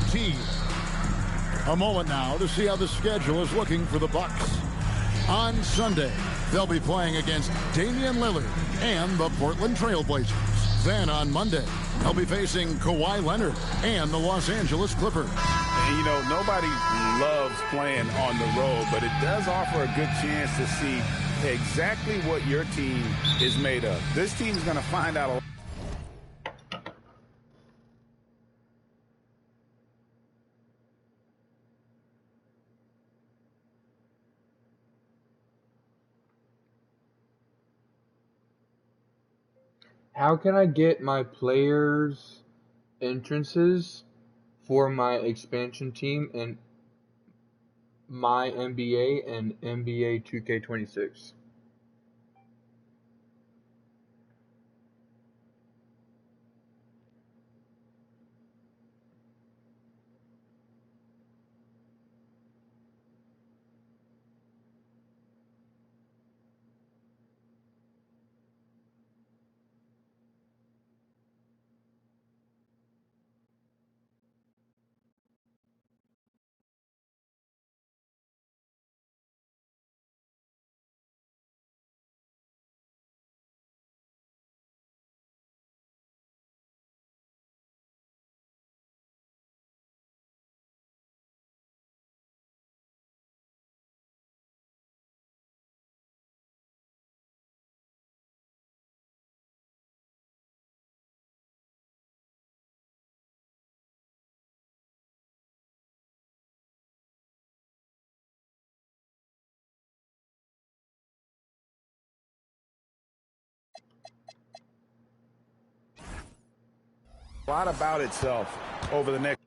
team. A moment now to see how the schedule is looking for the Bucks. On Sunday, they'll be playing against Damian Lillard and the Portland Trail Blazers. Then on Monday, they'll be facing Kawhi Leonard and the Los Angeles Clippers. And, you know, nobody loves playing on the road, but it does offer a good chance to see exactly what your team is made of. This team is going to find out a lot. How can I get my players' entrances for my expansion team in my NBA and NBA 2K26? A lot about itself over the next.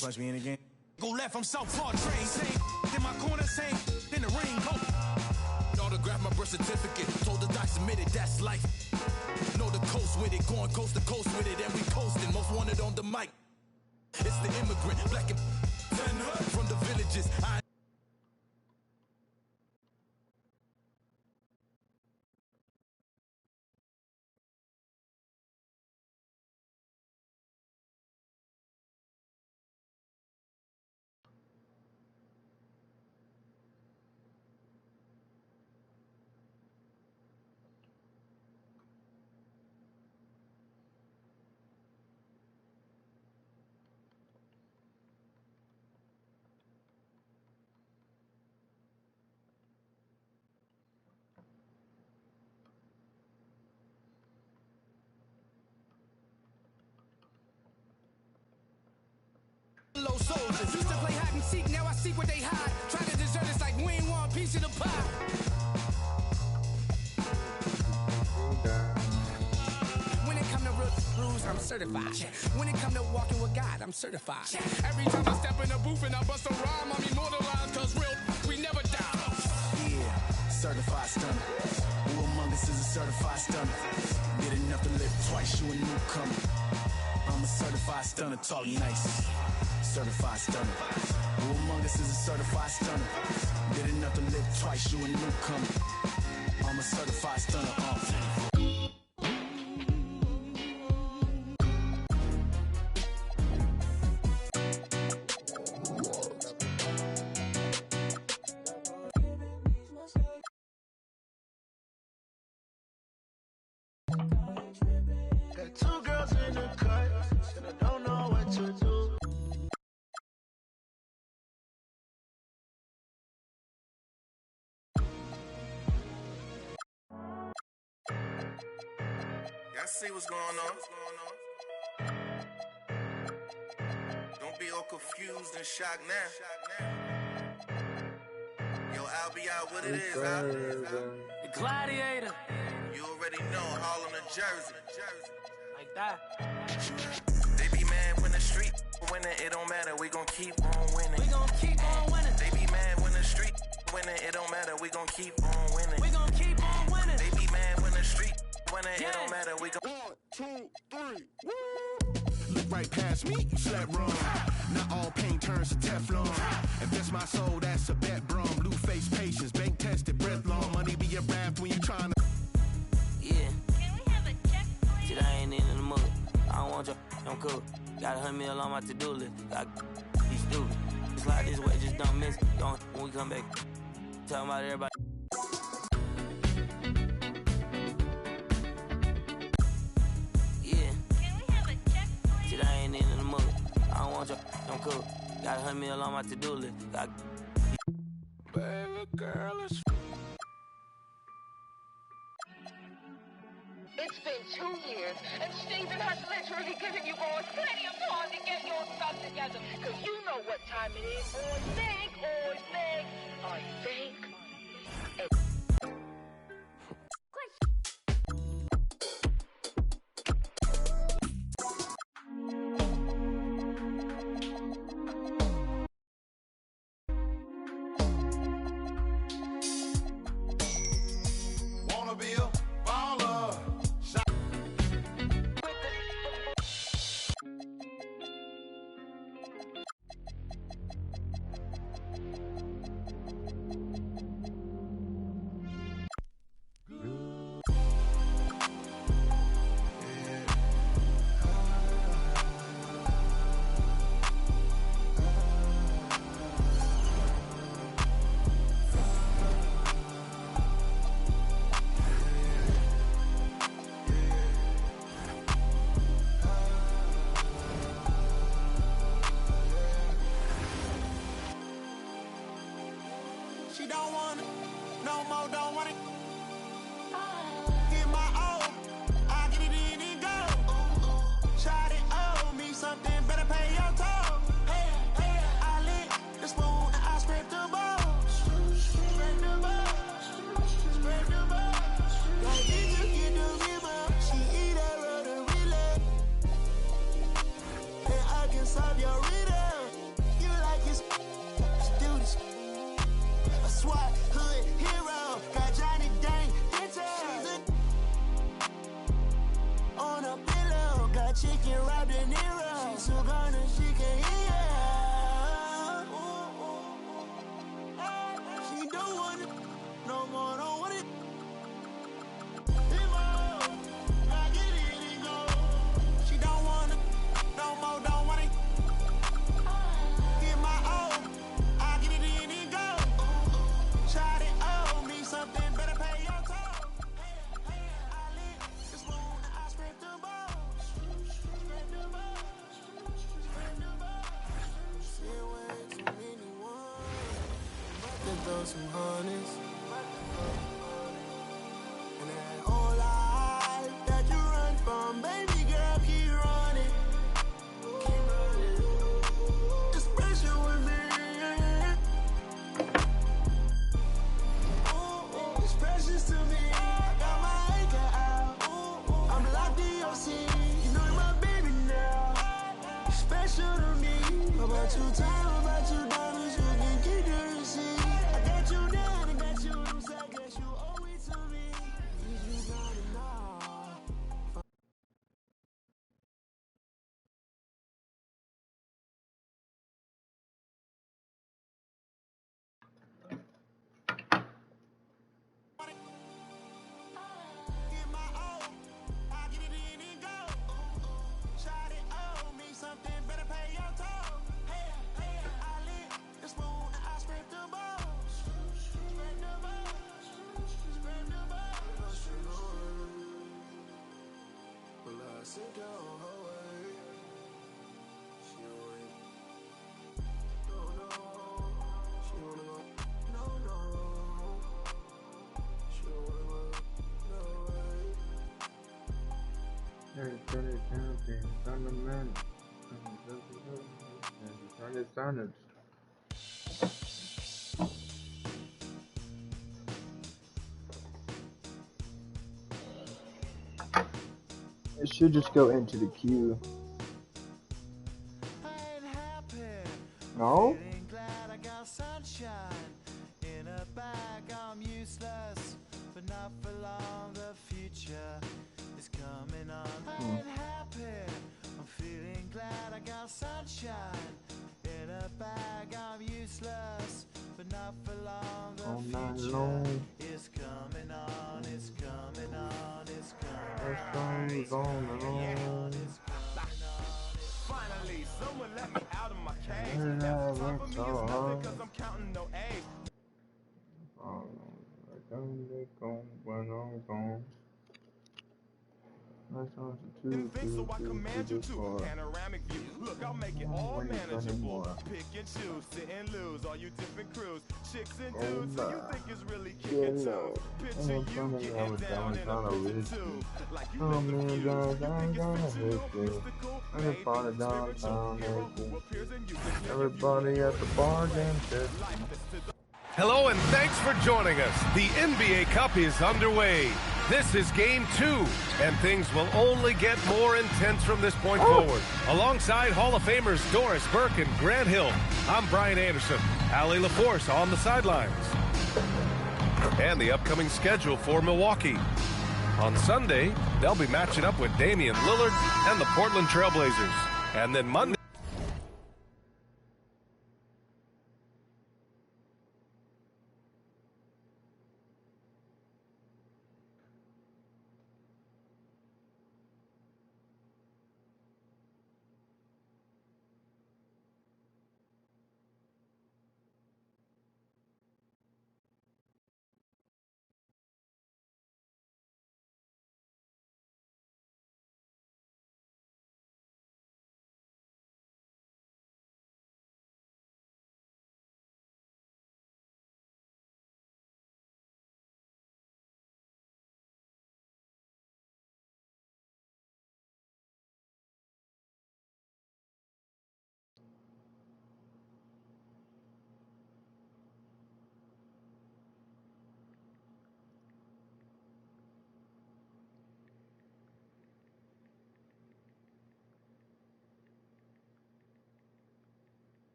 Punch me in again. Go left, I'm South Park train. Same in my corner, same in the ring. Go. Autograph my birth certificate. Told the doc submitted, that's life. Know the coast with it, going coast to coast with it, and we coasting. Most wanted on the mic. It's the immigrant, black and from the villages. Low soldiers used to play hide and seek, now I seek what they hide. Try to desert us like we ain't want a piece of the pie. When it come to rules, I'm certified. When it come to walking with God, I'm certified. Every time I step in the booth and I bust a rhyme, I'm immortalized, cause real, we never die. Yeah, certified stunner. Who among us is a certified stunner? Did enough to live twice, you a newcomer. I'm a certified stunner, talk nice. Certified stunner. Who among us is a certified stunner? Did enough to live twice, you a newcomer. I'm a certified stunner. Got two girls in the cut, and I don't know what to do. Y'all see what's going on? Don't be all confused and shocked now. Yo, I'll be out what it is, huh? The Gladiator. You already know, Harlem and Jersey. Like that. They be mad when the street winning, it don't matter, we gon' keep on winning. We gon' keep on winning. They be mad when the street winning, it don't matter, we gon' keep on winning. We gon' keep on winning. They be mad when the street winning, it don't matter, we gon' 1, 2, 3, woo! Look right past me, you slept wrong. Not all paint turns to Teflon. If that's my soul, that's a bet, brum. Blue face patience, bank tested, breath long. Money be a raft when you trying to. Yeah. Can we have a check, please? Shit, I ain't in the mud. I don't want want your, I'm cool. Got 100 mil on my to-do list. You stupid. It's like this way, just don't miss. Don't when we come back. Talking about everybody. Yeah. Can we have a check, please? Shit, I ain't in the mood. I don't want your, I'm cool. Got 100 mil on my to-do list. Baby girl, it's It's been 2 years, and Stephen has literally given you boys plenty of time to get your stuff together. Because you know what time it is. Always think. I think. Wanna be a baller. She don't want it, no more, don't want it. Get my own, I get it in and go. Shot it, owe me something, better pay your toll. I lit the spoon and I scraped the bowl. Scrape the bowl, scrape the bowl. Like did you get the river? She eat that rudder relay. And I can solve your riddle. You like it, let's do this. SWAT hood hero, got Johnny Dang on a pillow, got chicken wrapped in Nero. She's so gone and she can't hear. She don't want it, no more, don't want it. I get it and go. She don't want it, no more, don't want it. Get my own, I get it in and go. Shot it, owe me something, better pay your toll. I lit the spoon and I scraped the bowl. Scrape the bowl, scrape the bowl. Seen way too many ones. Then throw some honeys. And that whole life that you run from, baby girl, keep running. Keep running. It's special with me. It's precious to me. Got my anchor out. I'm locked in your scene. You know you're my baby now. Special to me. About you time, about you diamonds, you can keep the receipt. I got you down, I got you loose, I guess you owe it to me. You gotta know. Get my own, I get it in and go. Shot it, owe me something, better pay your toll. I lit the spoon and I scraped the bowl. Scrape the bowl, scrape the bowl. Well, I sent her on her way. She went, no, she wanna go, no. She wanna go, no way. It should just go into the queue. No? Feeling glad I got sunshine in a bag. I'm useless, but not for long. The future is coming on. I ain't happy. I'm feeling glad I got sunshine in a bag. I'm useless, but not for long. The All night future long. is coming on. It's coming on. It's coming Our song is on and on. on. It's coming cage. Every time for me is nothing, cause I'm counting no A's. When I'm gone. Think so I command you to panoramic view. Look, I'll make it all manageable. Pick and choose, sit and lose. All you different crews, chicks and dudes. So you think it's really kicking tunes? Picture you getting down in a picture too. Like you live the fuse. You think it's fictional, mystical. Maybe spiritual. Hero who appears in you. Everybody at the bar getting pissed. Hello and thanks for joining us. The NBA Cup is underway. This is game 2, and things will only get more intense from this point forward. Alongside Hall of Famers Doris Burke and Grant Hill, I'm Brian Anderson. Allie LaForce on the sidelines. And the upcoming schedule for Milwaukee. On Sunday, they'll be matching up with Damian Lillard and the Portland Trailblazers. And then Monday...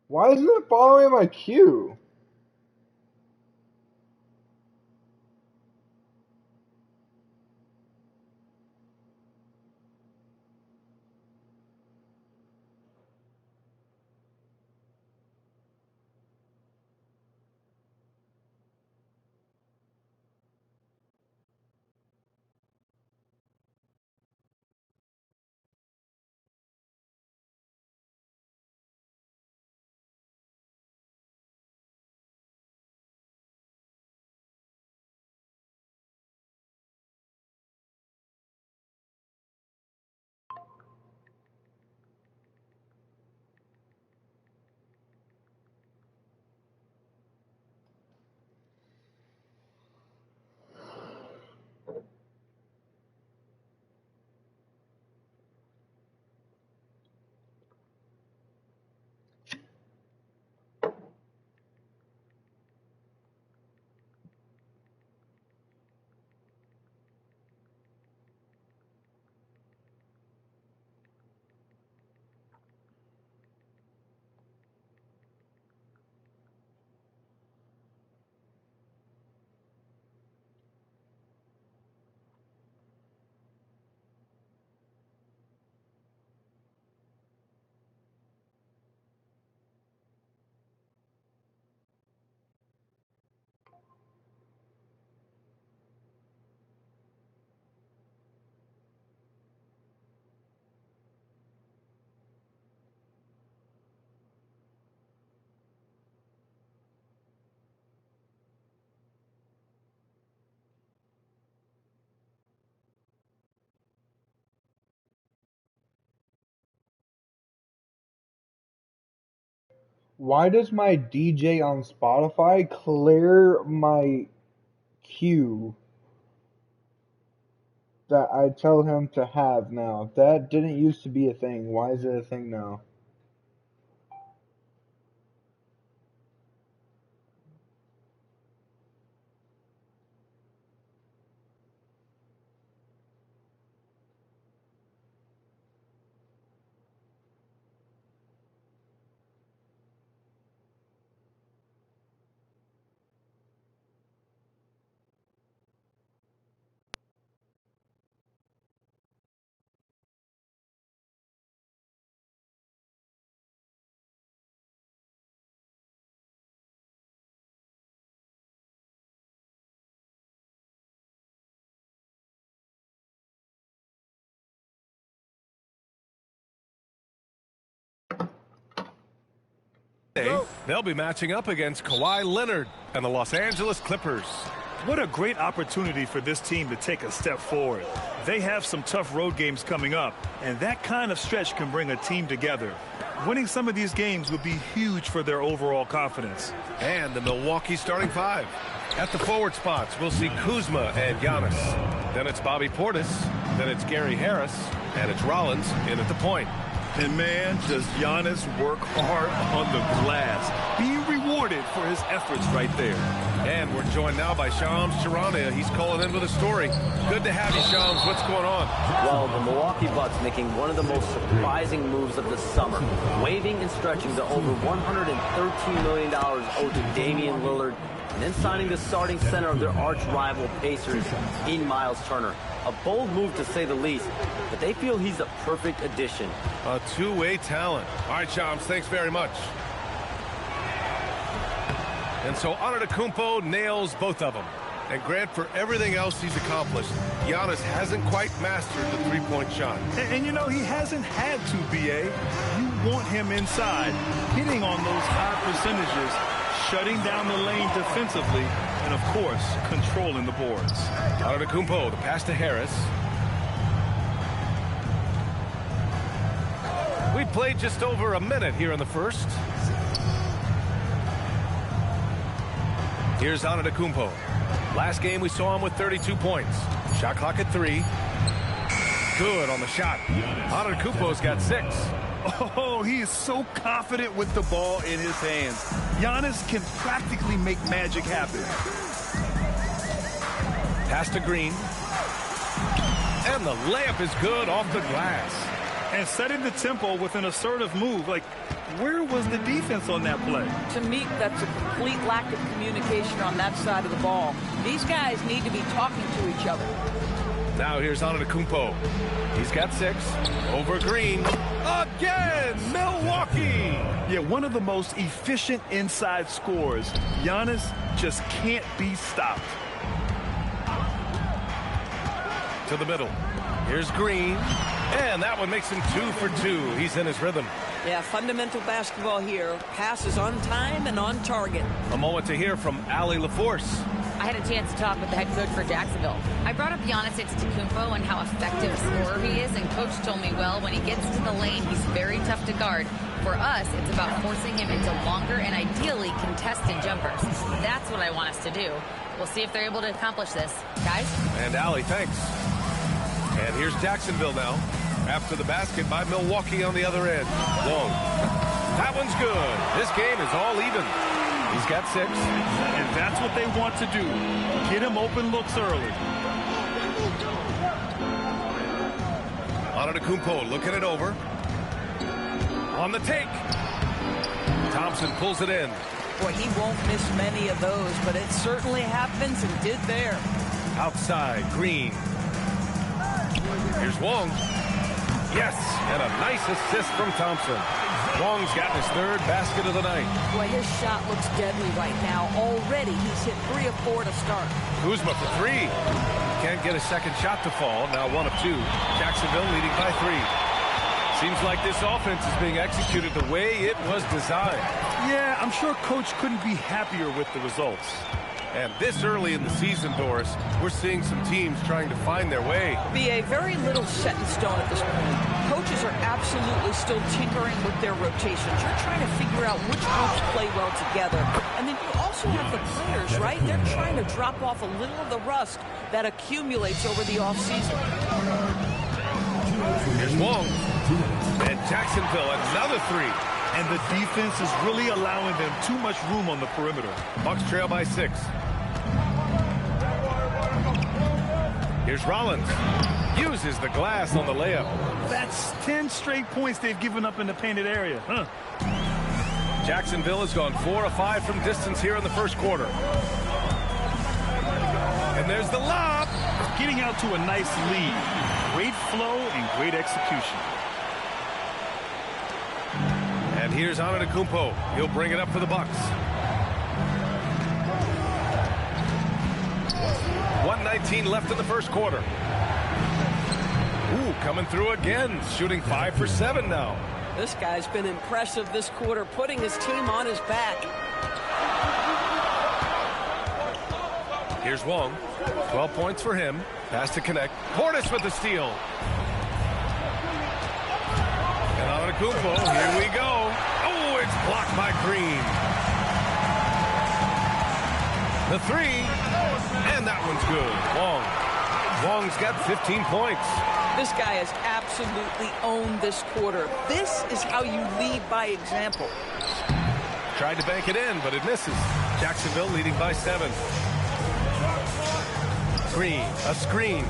Why isn't it following my cue? Why does my DJ on Spotify clear my cue that I tell him to have now? That didn't used to be a thing. Why is it a thing now? Friday, they'll be matching up against Kawhi Leonard and the Los Angeles Clippers. What a great opportunity for this team to take a step forward. They have some tough road games coming up, and that kind of stretch can bring a team together. Winning some of these games would be huge for their overall confidence. And the Milwaukee starting five. At the forward spots, we'll see Kuzma and Giannis. Then it's Bobby Portis. Then it's Gary Harris. And it's Rollins in at the point. And man, does Giannis work hard on the glass. Being rewarded for his efforts right there. And we're joined now by Shams Charania. He's calling in with a story. Good to have you, Shams. What's going on? Well, the Milwaukee Bucks making one of the most surprising moves of the summer. Waiving and stretching the over $113 million owed to Damian Lillard. And then signing the starting center of their arch rival Pacers in Miles Turner. A bold move to say the least, but they feel he's a perfect addition. A two-way talent. All right, Shams, thanks very much. And so Antetokounmpo nails both of them. And Grant, for everything else he's accomplished, Giannis hasn't quite mastered the three-point shot. And you know, he hasn't had to, B.A. You want him inside, hitting on those high percentages, shutting down the lane defensively, and, of course, controlling the boards. Antetokounmpo, the pass to Harris. We played just over a minute here in the first. Here's Antetokounmpo. Last game we saw him with 32 points. Shot clock at 3. Good on the shot. Antetokounmpo's got 6. Oh, he is so confident with the ball in his hands. Giannis can practically make magic happen. Pass to Green. And the layup is good off the glass. And setting the tempo with an assertive move. Like, where was the defense on that play? To me, that's a complete lack of communication on that side of the ball. These guys need to be talking to each other. Now here's Antetokounmpo. He's got 6. Over Green. Again, Milwaukee! Yeah, one of the most efficient inside scorers. Giannis just can't be stopped. To the middle. Here's Green. And that one makes him 2 for 2. He's in his rhythm. Yeah, fundamental basketball here. Passes on time and on target. A moment to hear from Allie LaForce. I had a chance to talk with the head coach for Jacksonville. I brought up Giannis Antetokounmpo and how effective a scorer he is, and coach told me, well, when he gets to the lane, he's very tough to guard. For us, it's about forcing him into longer and ideally contested jumpers. That's what I want us to do. We'll see if they're able to accomplish this. Guys? And Allie, thanks. And here's Jacksonville now. After the basket by Milwaukee on the other end. Wong. That one's good. This game is all even. He's got 6. And that's what they want to do. Get him open looks early. Antetokounmpo looking it over. On the take. Thompson pulls it in. Boy, he won't miss many of those, but it certainly happens and did there. Outside, Green. Here's Wong. Yes, and a nice assist from Thompson. Wong's got his 3rd basket of the night. Boy, his shot looks deadly right now. Already, he's hit 3 of 4 to start. Kuzma for 3. Can't get a second shot to fall. Now 1 of 2. Jacksonville leading by 3. Seems like this offense is being executed the way it was designed. Yeah, I'm sure coach couldn't be happier with the results. And this early in the season, Doris, we're seeing some teams trying to find their way. BA, very little set in stone at this point. Coaches are absolutely still tinkering with their rotations. You're trying to figure out which groups play well together. And then you also have the players, right? They're trying to drop off a little of the rust that accumulates over the offseason. Here's Wong. And Jacksonville, another 3. And the defense is really allowing them too much room on the perimeter. Bucks trail by 6. Here's Rollins. Uses the glass on the layup. That's 10 straight points they've given up in the painted area. Huh? Jacksonville has gone 4 of 5 from distance here in the first quarter. And there's the lob. Getting out to a nice lead. Great flow and great execution. And here's Antetokounmpo. He'll bring it up for the Bucks. 1:19 left in the first quarter. Ooh, coming through again. Shooting 5 for 7 now. This guy's been impressive this quarter, putting his team on his back. Here's Wong. 12 points for him. Pass to connect. Portis with the steal. And Antetokounmpo, here we go. Oh, it's blocked by Green. The three, and that one's good. Wong's got 15 points. This guy has absolutely owned this quarter. This is how you lead by example. Tried to bank it in, but it misses. Jacksonville leading by 7. Green, a screen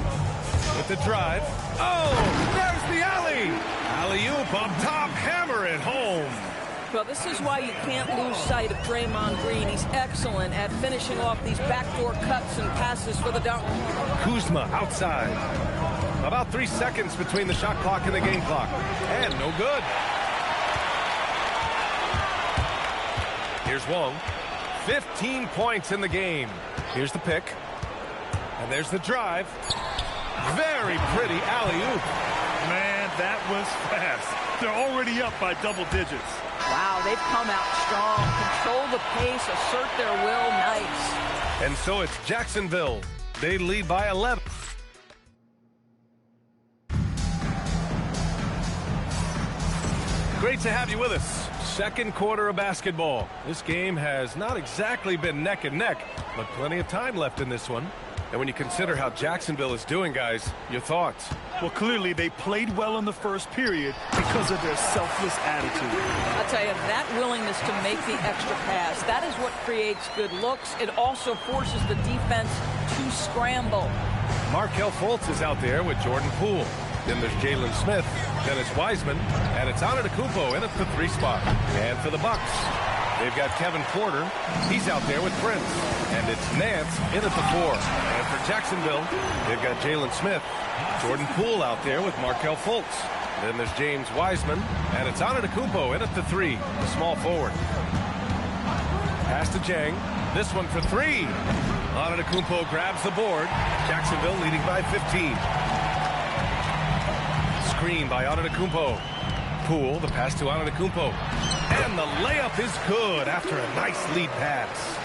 with the drive. Oh, there's the alley. Alley-oop up top, hammer it home. Well, this is why you can't lose sight of Draymond Green. He's excellent at finishing off these backdoor cuts and passes for the dunk. Kuzma outside. About 3 seconds between the shot clock and the game clock. And no good. Here's Wong. 15 points in the game. Here's the pick. And there's the drive. Very pretty alley-oop. Man, that was fast. They're already up by double digits. Wow, they've come out strong. Control the pace, assert their will. Nice. And so it's Jacksonville. They lead by 11. Great to have you with us. Second quarter of basketball. This game has not exactly been neck and neck, but plenty of time left in this one. And when you consider how Jacksonville is doing, guys, your thoughts? Well, clearly they played well in the first period because of their selfless attitude. I'll tell you, that willingness to make the extra pass, that is what creates good looks. It also forces the defense to scramble. Markelle Fultz is out there with Jordan Poole. Then there's Jalen Smith, Dennis Wiseman, and it's Antetokounmpo in at the 3 spot. And for the Bucks, they've got Kevin Porter. He's out there with Prince. And it's Nance in at the 4. And for Jacksonville, they've got Jalen Smith, Jordan Poole out there with Markelle Fultz. Then there's James Wiseman, and it's Antetokounmpo in at the 3, the small forward. Pass to Jang. This one for 3. Antetokounmpo grabs the board. Jacksonville leading by 15. Screen by Antetokounmpo. Poole, the pass to Antetokounmpo. And the layup is good after a nice lead pass.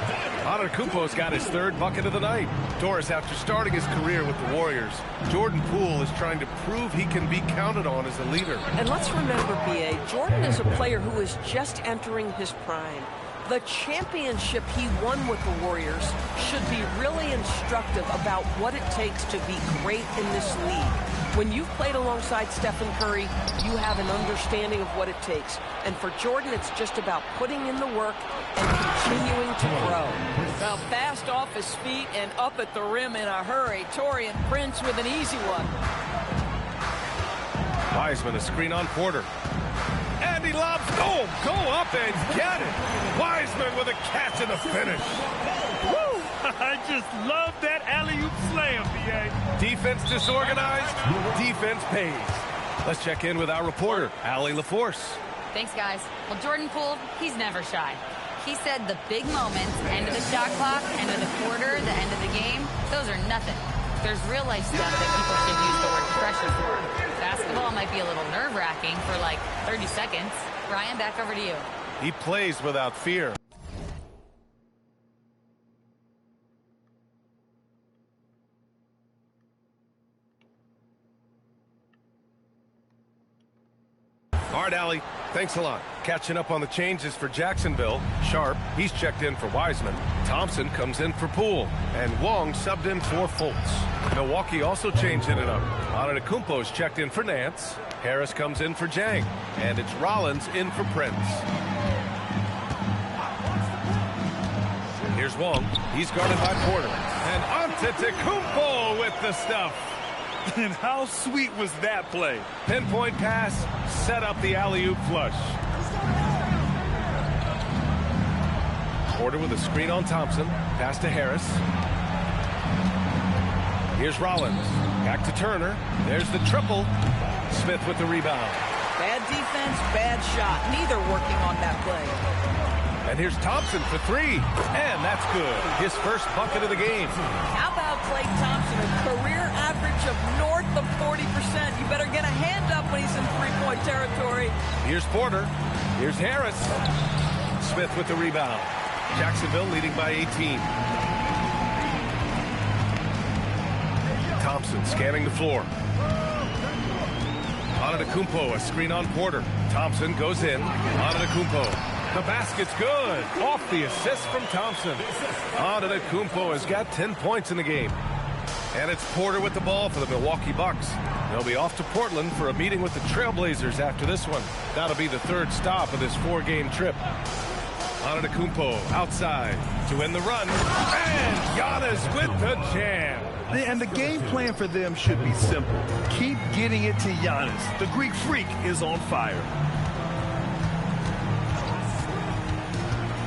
Antetokounmpo's got his 3rd bucket of the night. Doris, after starting his career with the Warriors, Jordan Poole is trying to prove he can be counted on as a leader. And let's remember, B.A., Jordan is a player who is just entering his prime. The championship he won with the Warriors should be really instructive about what it takes to be great in this league. When you've played alongside Stephen Curry, you have an understanding of what it takes. And for Jordan, it's just about putting in the work and continuing to grow. Well, fast off his feet and up at the rim in a hurry. Taurean Prince with an easy one. Wiseman, a screen on Porter. And he lobs. Oh, go up and get it. Wiseman with a catch and a finish. Woo! I just love that alley-oop slam, B.A. Defense disorganized, defense pays. Let's check in with our reporter, Allie LaForce. Thanks, guys. Well, Jordan Poole, he's never shy. He said the big moments, end of the shot clock, end of the quarter, the end of the game, those are nothing. There's real-life stuff that people should use the word pressure for. Basketball might be a little nerve-wracking for like 30 seconds. Ryan, back over to you. He plays without fear. All right, Allie, thanks a lot. Catching up on the changes for Jacksonville. Sharp, he's checked in for Wiseman. Thompson comes in for Poole. And Wong subbed in for Fultz. Milwaukee also changing it up. Antetokounmpo's checked in for Nance. Harris comes in for Jang. And it's Rollins in for Prince. Here's Wong. He's guarded by Porter. And Antetokounmpo with the stuff. And how sweet was that play? Pinpoint pass, set up the alley-oop flush. Porter with a screen on Thompson. Pass to Harris. Here's Rollins. Back to Turner. There's the triple. Smith with the rebound. Bad defense, bad shot. Neither working on that play. And here's Thompson for 3. And that's good. His first bucket of the game. How about Klay Thompson? A career average of north of 40%. You better get a hand up when he's in three-point territory. Here's Porter. Here's Harris. Smith with the rebound. Jacksonville leading by 18. Thompson scanning the floor. Antetokounmpo, a screen on Porter. Thompson goes in. Antetokounmpo. The basket's good. Off the assist from Thompson. Antetokounmpo has got 10 points in the game. And it's Porter with the ball for the Milwaukee Bucks. They'll be off to Portland for a meeting with the Trailblazers after this one. That'll be the third stop of this 4-game trip. Antetokounmpo outside to win the run. And Giannis with the jam. And the game plan for them should be simple. Keep getting it to Giannis. The Greek freak is on fire.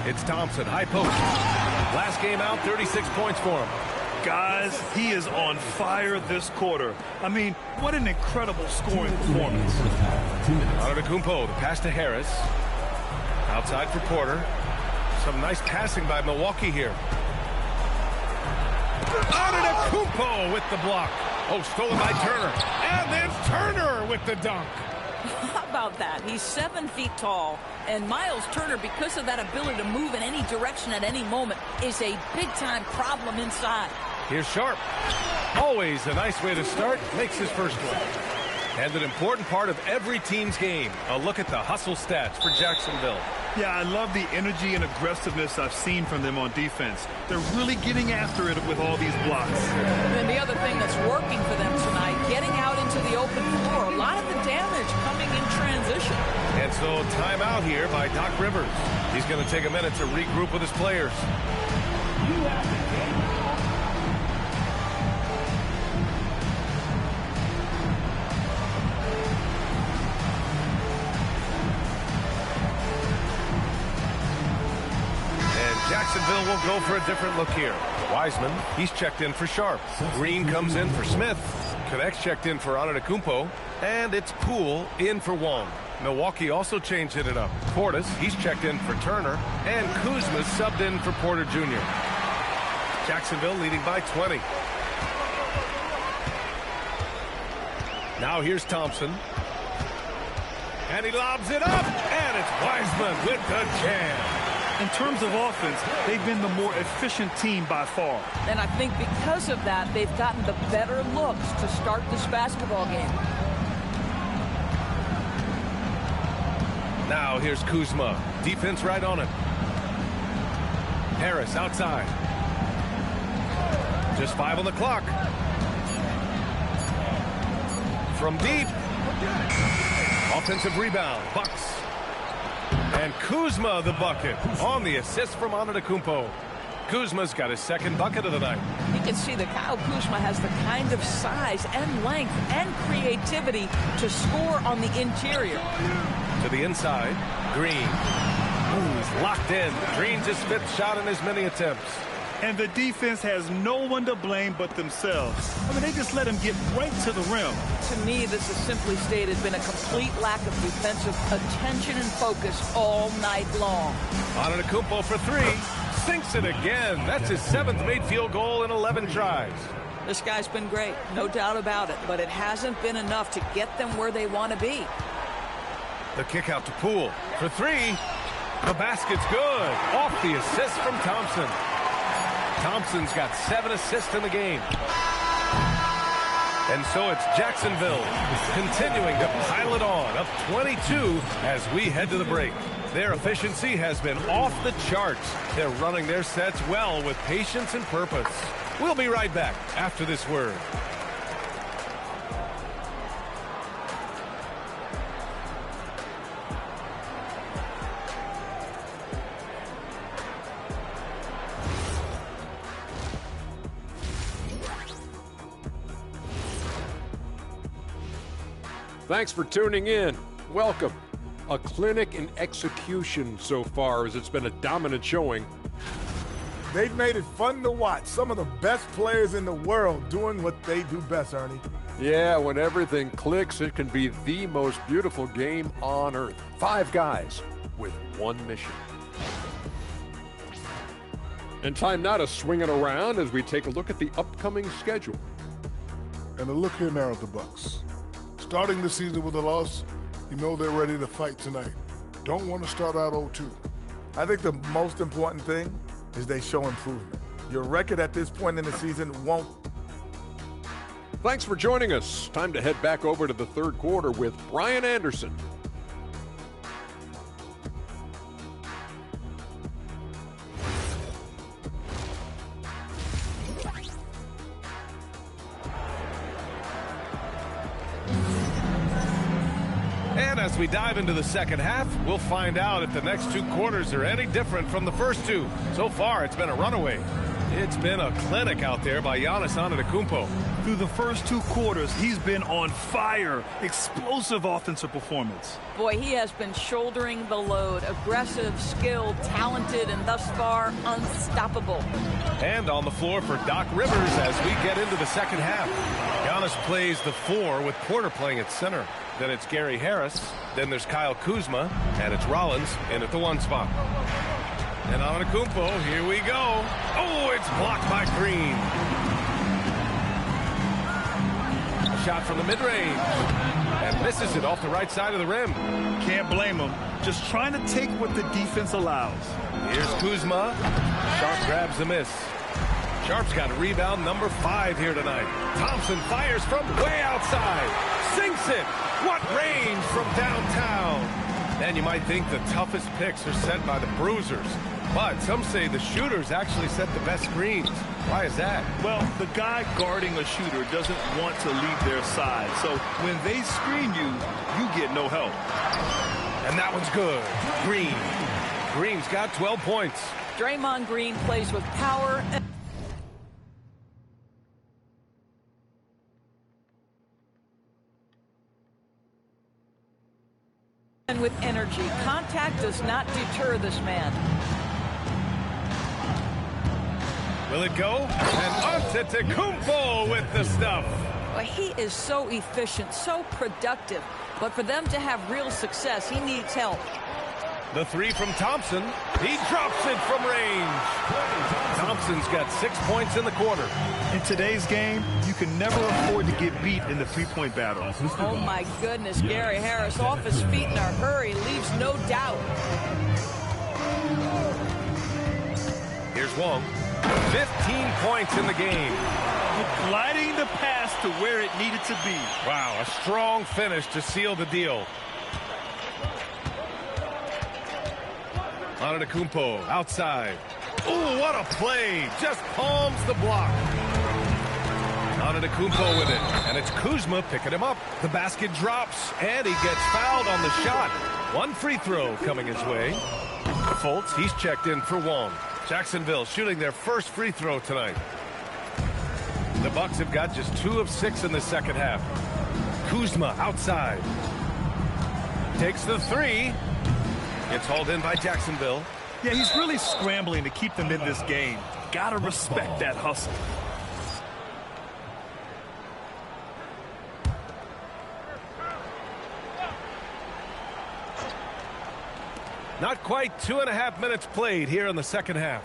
It's Thompson, high post. Last game out, 36 points for him. Guys, he is on fire this quarter. I mean, what an incredible scoring performance. Antetokounmpo, the pass to Harris. Outside for Porter. Some nice passing by Milwaukee here. Antetokounmpo with the block. Oh, stolen by Turner. And then Turner with the dunk. How about that? He's 7 feet tall. And Miles Turner, because of that ability to move in any direction at any moment, is a big-time problem inside. Here's Sharp. Always a nice way to start. Makes his first one. And an important part of every team's game. A look at the hustle stats for Jacksonville. Yeah, I love the energy and aggressiveness I've seen from them on defense. They're really getting after it with all these blocks. And the other thing that's working for them tonight, getting out into the open floor. A lot of the damage coming in transition. And so timeout here by Doc Rivers. He's going to take a minute to regroup with his players. Jacksonville will go for a different look here. Wiseman, he's checked in for Sharp. Green comes in for Smith. Connects checked in for Antetokounmpo. And it's Poole in for Wong. Milwaukee also changed it up. Portis, he's checked in for Turner. And Kuzma subbed in for Porter Jr. Jacksonville leading by 20. Now here's Thompson. And he lobs it up. And it's Wiseman with the jam. In terms of offense, they've been the more efficient team by far. And I think because of that, they've gotten the better looks to start this basketball game. Now here's Kuzma. Defense right on him. Harris outside. Just 5 on the clock. From deep. Offensive rebound. Bucks. And Kuzma the bucket on the assist from Antetokounmpo. Kuzma's got his second bucket of the night. You can see that Kyle Kuzma has the kind of size and length and creativity to score on the interior. To the inside, Green. He's locked in. Green's his 5th shot in as many attempts. And the defense has no one to blame but themselves. I mean, they just let him get right to the rim. To me, this has simply stated been a complete lack of defensive attention and focus all night long. Antetokounmpo for 3. Sinks it again. That's his 7th made field goal in 11 tries. This guy's been great, no doubt about it, but it hasn't been enough to get them where they want to be. The kick out to Poole for 3. The basket's good. Off the assist from Thompson. Thompson's got 7 assists in the game. And so it's Jacksonville continuing to pile it on, up 22 as we head to the break. Their efficiency has been off the charts. They're running their sets well with patience and purpose. We'll be right back after this word. Thanks for tuning in. Welcome. A clinic in execution so far, as it's been a dominant showing. They've made it fun to watch. Some of the best players in the world doing what they do best, Ernie. Yeah, when everything clicks, it can be the most beautiful game on earth. 5 guys with one mission. And time now to swing it around as we take a look at the upcoming schedule. And a look here now at the Bucks. Starting the season with a loss, You know they're ready to fight tonight. Don't want to start out 0-2. I think the most important thing is they show improvement. Your record at this point in the season won't. Thanks for joining us. Time to head back over to the third quarter with Brian Anderson. And as we dive into the second half, we'll find out if the next two quarters are any different from the first two. So far, it's been a runaway. It's been a clinic out there by Giannis Antetokounmpo. Through the first two quarters, he's been on fire. Explosive offensive performance. Boy, he has been shouldering the load. Aggressive, skilled, talented, and thus far, unstoppable. And on the floor for Doc Rivers as we get into the second half. Giannis plays the 4 with Porter playing at center. Then it's Gary Harris. Then there's Kyle Kuzma. And it's Rollins in at the 1 spot. And Antetokounmpo, here we go. Oh, it's blocked by Green. A shot from the mid-range. And misses it off the right side of the rim. Can't blame him. Just trying to take what the defense allows. Here's Kuzma. Sharp grabs the miss. Sharp's got rebound number 5 here tonight. Thompson fires from way outside. Sinks it. What range from downtown. And you might think the toughest picks are set by the bruisers. But some say the shooters actually set the best screens. Why is that? Well, the guy guarding a shooter doesn't want to leave their side. So when they screen you, you get no help. And that one's good. Green. Green's got 12 points. Draymond Green plays with power and with energy. Contact does not deter this man. Will it go? And Antetokounmpo with the stuff. Well, he is so efficient, so productive. But for them to have real success, he needs help. The 3 from Thompson. He drops it from range. Thompson's got 6 points in the quarter. In today's game, you can never afford to get beat in the three-point battle. Oh, my goodness. Gary Harris off his feet in a hurry. Leaves no doubt. Here's Wong. 15 points in the game. Gliding the pass to where it needed to be. Wow, a strong finish to seal the deal. Antetokounmpo outside. Ooh, what a play. Just palms the block. Antetokounmpo with it. And it's Kuzma picking him up. The basket drops, and he gets fouled on the shot. 1 free throw coming his way. Fultz, he's checked in for Wong. Jacksonville shooting their first free throw tonight. The Bucks have got just 2 of 6 in the second half. Kuzma outside. Takes the 3. It's hauled in by Jacksonville. Yeah, he's really scrambling to keep them in this game. Gotta respect that hustle. Not quite 2.5 minutes played here in the second half.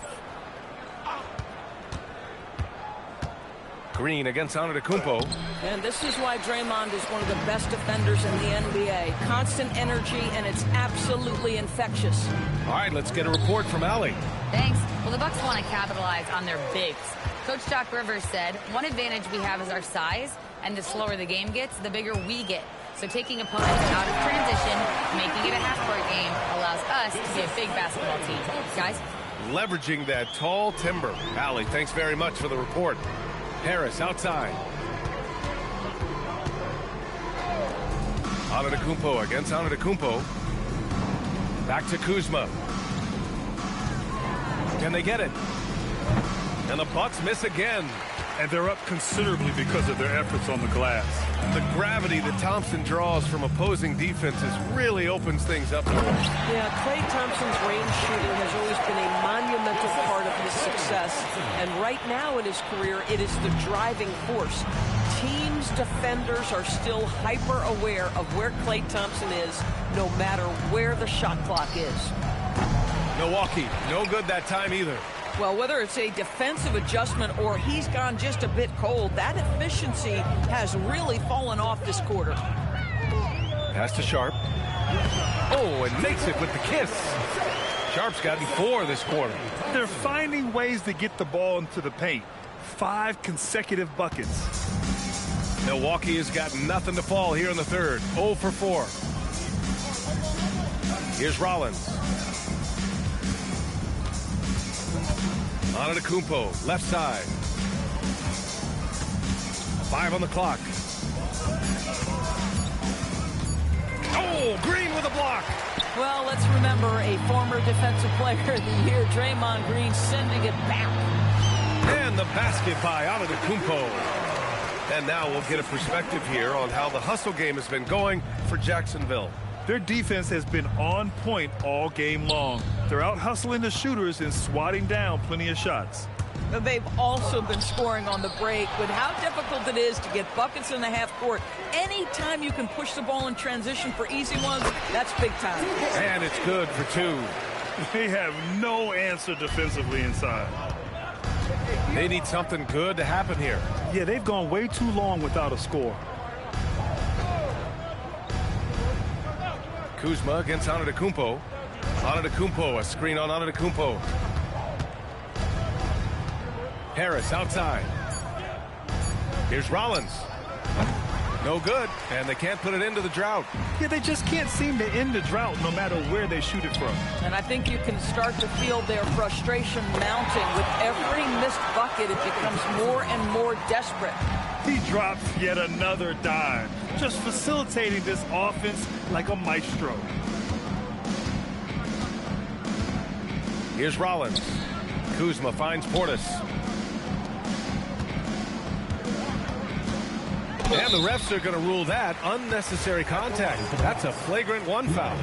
Green against Antetokounmpo. And this is why Draymond is one of the best defenders in the NBA. Constant energy, and it's absolutely infectious. All right, let's get a report from Allie. Thanks. Well, the Bucks want to capitalize on their bigs. Coach Doc Rivers said, one advantage we have is our size, and the slower the game gets, the bigger we get. So taking opponents out of transition, making it a half-court game, allows us to be a big basketball team. Guys? Leveraging that tall timber. Allie, thanks very much for the report. Harris outside. Antetokounmpo against Antetokounmpo. Back to Kuzma. Can they get it? And the Bucks miss again. And they're up considerably because of their efforts on the glass. The gravity that Thompson draws from opposing defenses really opens things up. Yeah, Klay Thompson's range shooting has always been a monumental part of his success. And right now in his career, it is the driving force. Teams' defenders are still hyper-aware of where Klay Thompson is, no matter where the shot clock is. Milwaukee, no good that time either. Well, whether it's a defensive adjustment or he's gone just a bit cold, that efficiency has really fallen off this quarter. Pass to Sharp. Oh, and makes it with the kiss. Sharp's gotten 4 this quarter. They're finding ways to get the ball into the paint. 5 consecutive buckets. Milwaukee has got nothing to fall here in the third. 0 for 4. Here's Rollins. Antetokounmpo, left side. 5 on the clock. Oh, Green with a block. Well, let's remember a former defensive player of the year, Draymond Green, sending it back. And the basket by Antetokounmpo. And now we'll get a perspective here on how the hustle game has been going for Jacksonville. Their defense has been on point all game long. They're out hustling the shooters and swatting down plenty of shots. They've also been scoring on the break. With how difficult it is to get buckets in the half court, anytime you can push the ball in transition for easy ones, that's big time. And it's good for 2. They have no answer defensively inside. They need something good to happen here. Yeah, they've gone way too long without a score. Kuzma against Antetokounmpo. Antetokounmpo, a screen on Antetokounmpo. Harris outside. Here's Rollins. No good, and they can't put it into the drought. Yeah, they just can't seem to end the drought no matter where they shoot it from. And I think you can start to feel their frustration mounting. With every missed bucket, it becomes more and more desperate. He drops yet another dime, just facilitating this offense like a maestro. Here's Rollins. Kuzma finds Portis. And the refs are going to rule that unnecessary contact. That's a flagrant 1 foul.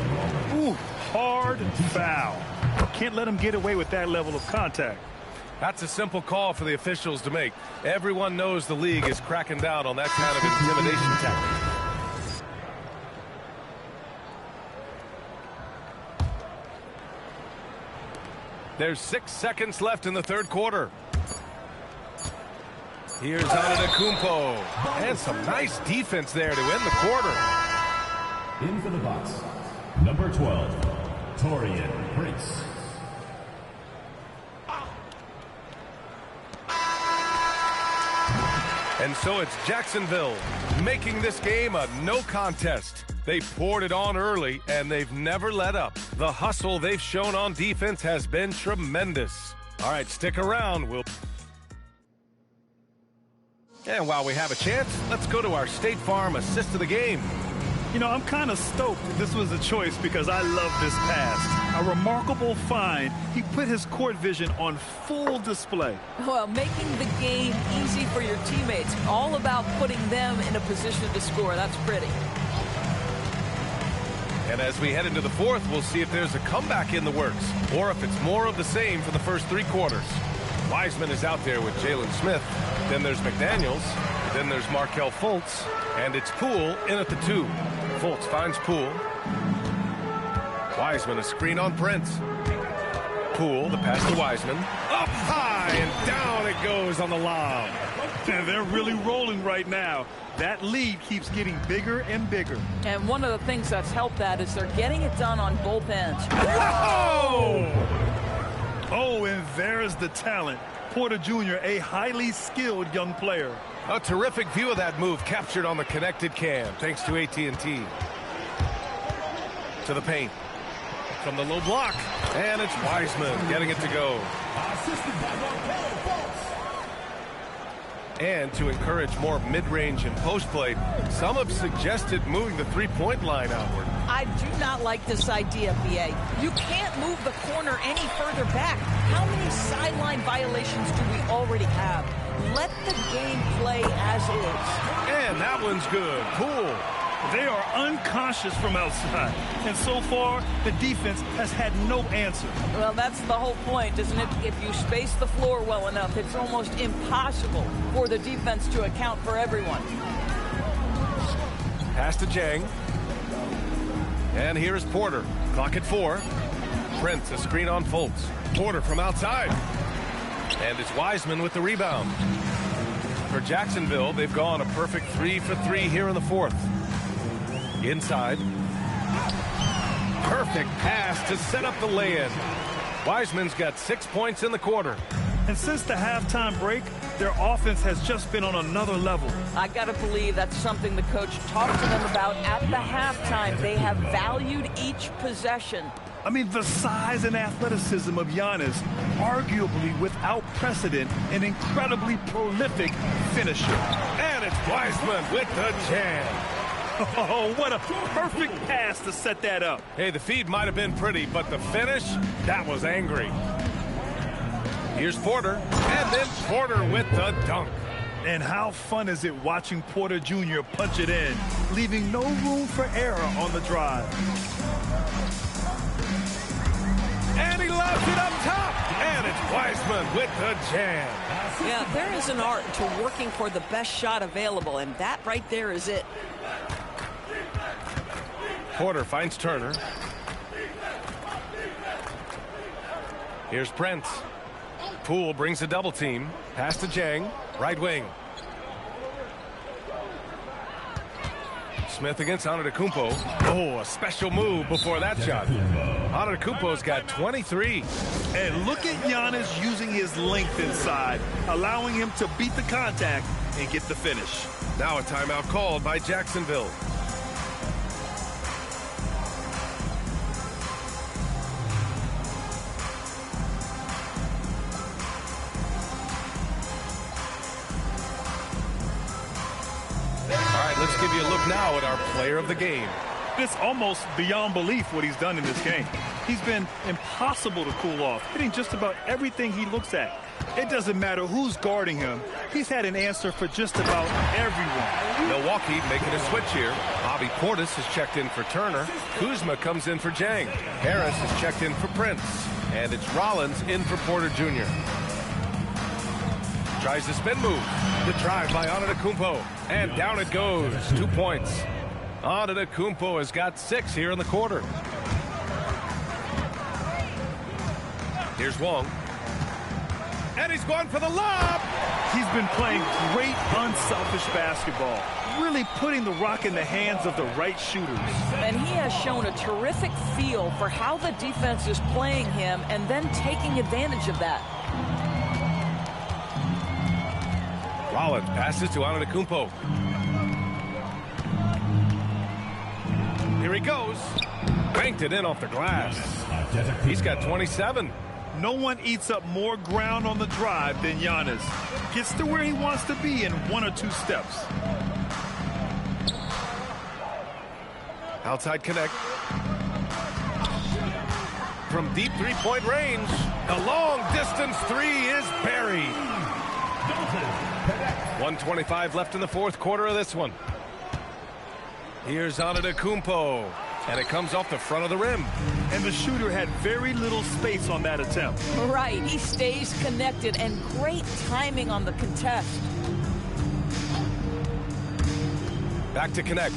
Ooh, hard foul. Can't let him get away with that level of contact. That's a simple call for the officials to make. Everyone knows the league is cracking down on that kind of intimidation tactic. There's 6 seconds left in the third quarter. Here's Antetokounmpo. And some nice defense there to end the quarter. In for the Bucks, number 12, Taurean Prince. And so it's Jacksonville making this game a no contest. They poured it on early, and they've never let up. The hustle they've shown on defense has been tremendous. All right, stick around. And while we have a chance, let's go to our State Farm assist of the game. You know, I'm kind of stoked this was a choice because I love this pass. A remarkable find. He put his court vision on full display. Well, making the game easy for your teammates. All about putting them in a position to score. That's pretty. And as we head into the fourth, we'll see if there's a comeback in the works or if it's more of the same for the first 3 quarters. Wiseman is out there with Jalen Smith. Then there's McDaniels. Then there's Markelle Fultz. And it's Poole in at the 2. Fultz finds Poole. Wiseman a screen on Prince. Poole, the pass to Wiseman. Up high and down it goes on the lob. And they're really rolling right now. That lead keeps getting bigger and bigger. And one of the things that's helped that is they're getting it done on both ends. Whoa! Oh, and there's the talent. Porter Jr., a highly skilled young player. A terrific view of that move captured on the connected cam, thanks to AT&T. To the paint. From the low block. And it's Wiseman getting it to go. And to encourage more mid-range and post play, some have suggested moving the three-point line outward. I do not like this idea, B.A. You can't move the corner any further back. How many sideline violations do we already have? Let the game play as is. And that one's good. Poole. They are unconscious from outside. And so far, the defense has had no answer. Well, that's the whole point, isn't it? If you space the floor well enough, it's almost impossible for the defense to account for everyone. Pass to Jang. And here's Porter. Clock at 4. Prince, a screen on Fultz. Porter from outside. And it's Wiseman with the rebound. For Jacksonville, they've gone a perfect 3 for 3 here in the fourth. Inside. Perfect pass to set up the lay-in. Wiseman's got 6 points in the quarter. And since the halftime break, their offense has just been on another level. I got to believe that's something the coach talked to them about at the halftime. They have valued each possession. I mean, the size and athleticism of Giannis, arguably without precedent, an incredibly prolific finisher. And it's Wiseman with the jam. Oh, what a perfect pass to set that up. Hey, the feed might have been pretty, but the finish, that was angry. Here's Porter, and then Porter with the dunk. And how fun is it watching Porter Jr. punch it in, leaving no room for error on the drive. And he lobs it up top, and it's Wiseman with the jam. Yeah, there is an art to working for the best shot available, and that right there is it. Porter finds Turner. Here's Prince. Poole brings a double team. Pass to Jang. Right wing. Smith against Antetokounmpo. Oh, a special move before that shot. Antetokounmpo's got 23. And look at Giannis using his length inside, allowing him to beat the contact and get the finish. Now a timeout called by Jacksonville. Let's give you a look now at our player of the game. It's almost beyond belief what he's done in this game. He's been impossible to cool off, hitting just about everything he looks at. It doesn't matter who's guarding him. He's had an answer for just about everyone. Milwaukee making a switch here. Bobby Portis has checked in for Turner. Kuzma comes in for Jang. Harris has checked in for Prince. And it's Rollins in for Porter Jr. Tries the spin move. The drive by Antetokounmpo. And down it goes. 2 points. Antetokounmpo has got 6 here in the quarter. Here's Wong. And he's going for the lob. He's been playing great unselfish basketball, really putting the rock in the hands of the right shooters. And he has shown a terrific feel for how the defense is playing him and then taking advantage of that. Rollins passes to Antetokounmpo. Here he goes. Banked it in off the glass. He's got 27. No one eats up more ground on the drive than Giannis. Gets to where he wants to be in 1 or 2 steps. Outside connect. From deep three-point range, the long-distance three is buried. 1:25 left in the fourth quarter of this one. Here's Antetokounmpo, and it comes off the front of the rim. And the shooter had very little space on that attempt. Right, he stays connected, and great timing on the contest. Back to connect.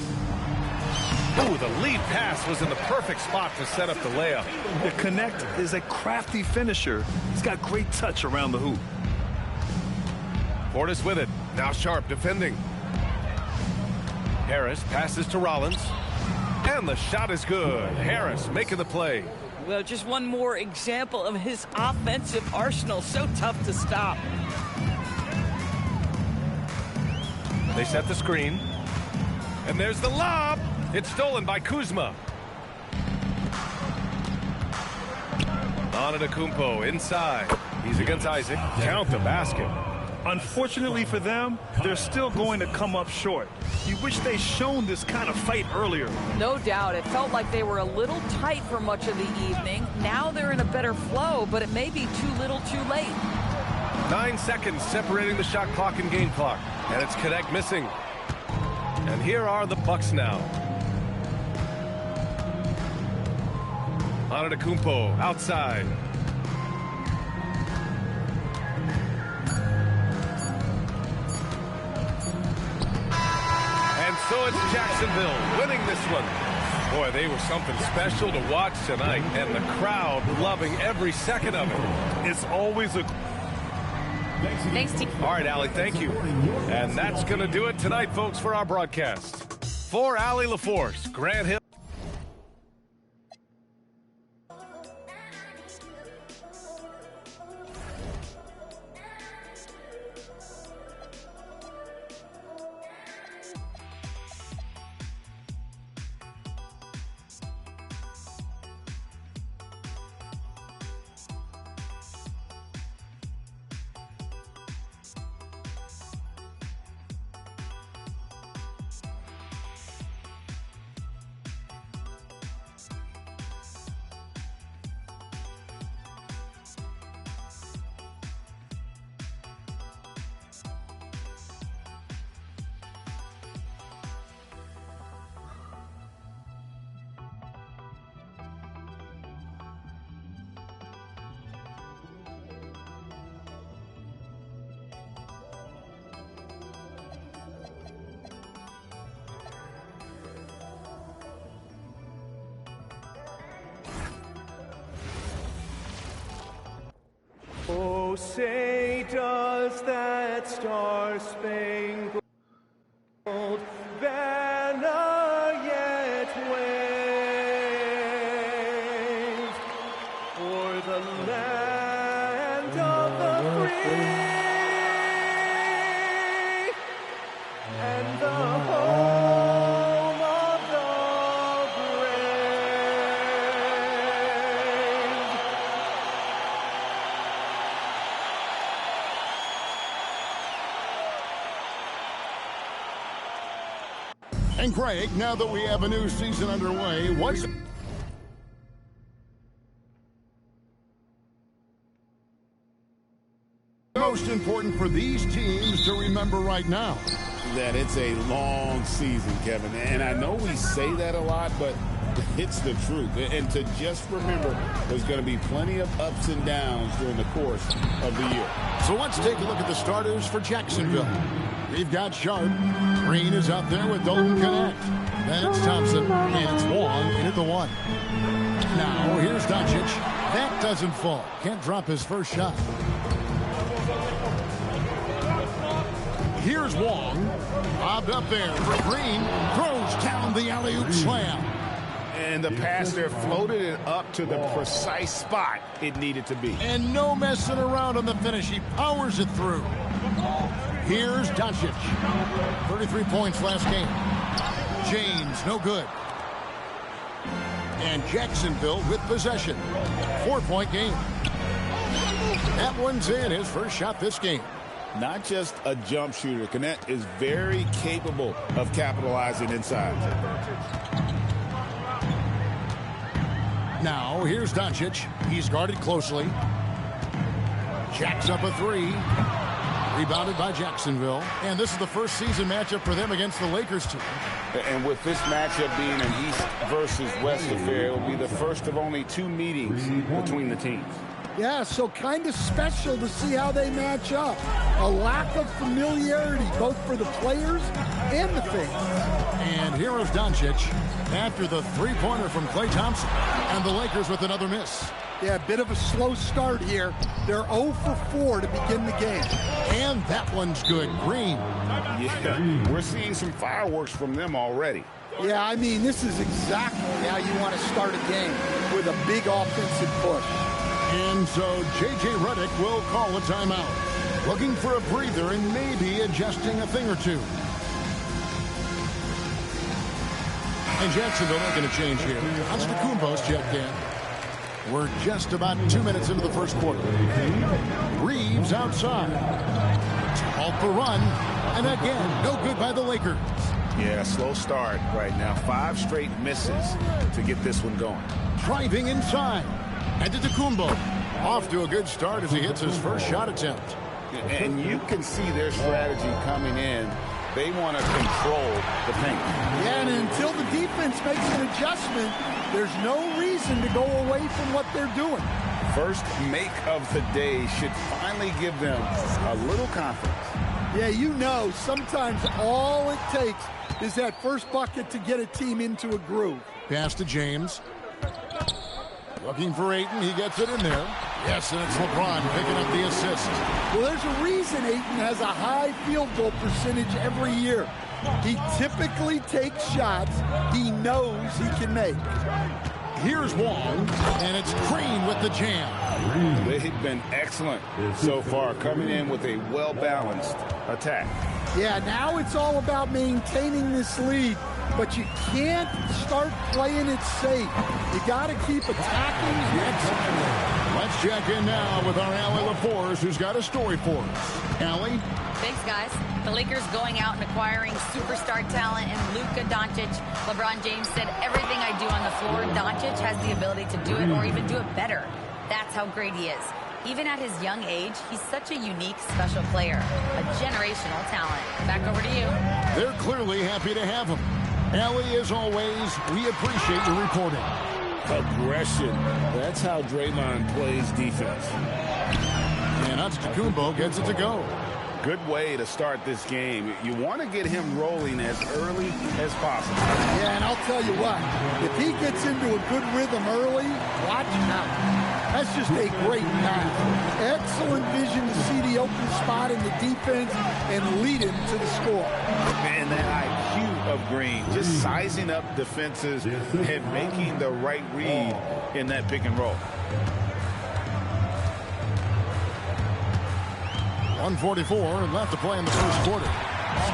Ooh, the lead pass was in the perfect spot to set up the layup. The connect is a crafty finisher. He's got great touch around the hoop. Portis with it. Now Sharp defending. Harris passes to Rollins. And the shot is good. Harris making the play. Well, just one more example of his offensive arsenal. So tough to stop. They set the screen. And there's the lob. It's stolen by Kuzma. Antetokounmpo inside. He's against Isaac. Count the basket. Unfortunately for them, they're still going to come up short. You wish they'd shown this kind of fight earlier. No doubt. It felt like they were a little tight for much of the evening. Now they're in a better flow, but it may be too little too late. 9 seconds separating the shot clock and game clock. And it's connect missing. And here are the Bucks now. Antetokounmpo outside. And so it's Jacksonville winning this one. Boy, they were something special to watch tonight, and the crowd loving every second of it. It's always a... Thanks, team. All right, Allie, thank you. And that's going to do it tonight, folks, for our broadcast. For Allie LaForce, Grant Hill. Oh, say does that star-spangled banner yet wave o'er the land of the free and the home of the And Craig, now that we have a new season underway, what's most important for these teams to remember right now? That it's a long season, Kevin. And I know we say that a lot, but it's the truth. And to just remember, there's going to be plenty of ups and downs during the course of the year. So let's take a look at the starters for Jacksonville. We've got Sharp. Green is out there with Dalton Connect. Then it's Thompson, and it's Wong in at the 1. Now, here's Doncic. That doesn't fall. Can't drop his first shot. Here's Wong. Bobbed up there for Green. Throws down the alley-oop slam. And the pass there floated it up to the precise spot it needed to be. And no messing around on the finish. He powers it through. Here's Doncic. 33 points last game. James, no good. And Jacksonville with possession. 4-point game. That one's in, his first shot this game. Not just a jump shooter. Connect is very capable of capitalizing inside. Now, here's Doncic. He's guarded closely. Jacks up a 3. Rebounded by Jacksonville. And this is the first season matchup for them against the Lakers team. And with this matchup being an East versus West affair, it will be the first of only 2 meetings between the teams. Yeah, so kind of special to see how they match up. A lack of familiarity, both for the players and the fans. And here is Doncic after the 3-pointer from Klay Thompson. And the Lakers with another miss. Yeah, a bit of a slow start here. They're 0 for 4 to begin the game. And that one's good. Green. Yeah, we're seeing some fireworks from them already. Yeah, I mean, this is exactly how you want to start a game, with a big offensive push. And so J.J. Redick will call a timeout. Looking for a breather and maybe adjusting a thing or two. And Jacksonville making a change here. Antetokounmpo's checked in. We're just about 2 minutes into the first quarter. Reeves outside. To halt the run. And again, no good by the Lakers. Yeah, slow start right now. 5 straight misses to get this one going. Driving inside. Antetokounmpo off to a good start as he hits his first shot attempt. And you can see their strategy coming in. They want to control the paint. Yeah, and until the defense makes an adjustment, there's no reason to go away from what they're doing. First make of the day should finally give them a little confidence. Yeah, you know, sometimes all it takes is that first bucket to get a team into a groove. Pass to James. Looking for Ayton. He gets it in there. Yes, and it's LeBron picking up the assist. Well, there's a reason Ayton has a high field goal percentage every year. He typically takes shots he knows he can make. Here's Wong, and it's Green with the jam. They've been excellent so far, coming in with a well-balanced attack. Yeah, now it's all about maintaining this lead, but you can't start playing it safe. You got to keep attacking and executing. Let's check in now with our Allie LaForce, who's got a story for us. Allie? Thanks, guys. The Lakers going out and acquiring superstar talent in Luka Doncic. LeBron James said, everything I do on the floor, Doncic has the ability to do it or even do it better. That's how great he is. Even at his young age, he's such a unique, special player. A generational talent. Back over to you. They're clearly happy to have him. Allie, as always, we appreciate your reporting. Aggression. That's how Draymond plays defense. And Antetokounmpo gets it to go. Good way to start this game. You want to get him rolling as early as possible. Yeah, and I'll tell you what, if he gets into a good rhythm early, watch out. That's just a great pass. Excellent vision to see the open spot in the defense and lead him to the score. And that IQ of Green, just sizing up defenses and making the right read in that pick and roll. 1:44 left to play in the first quarter.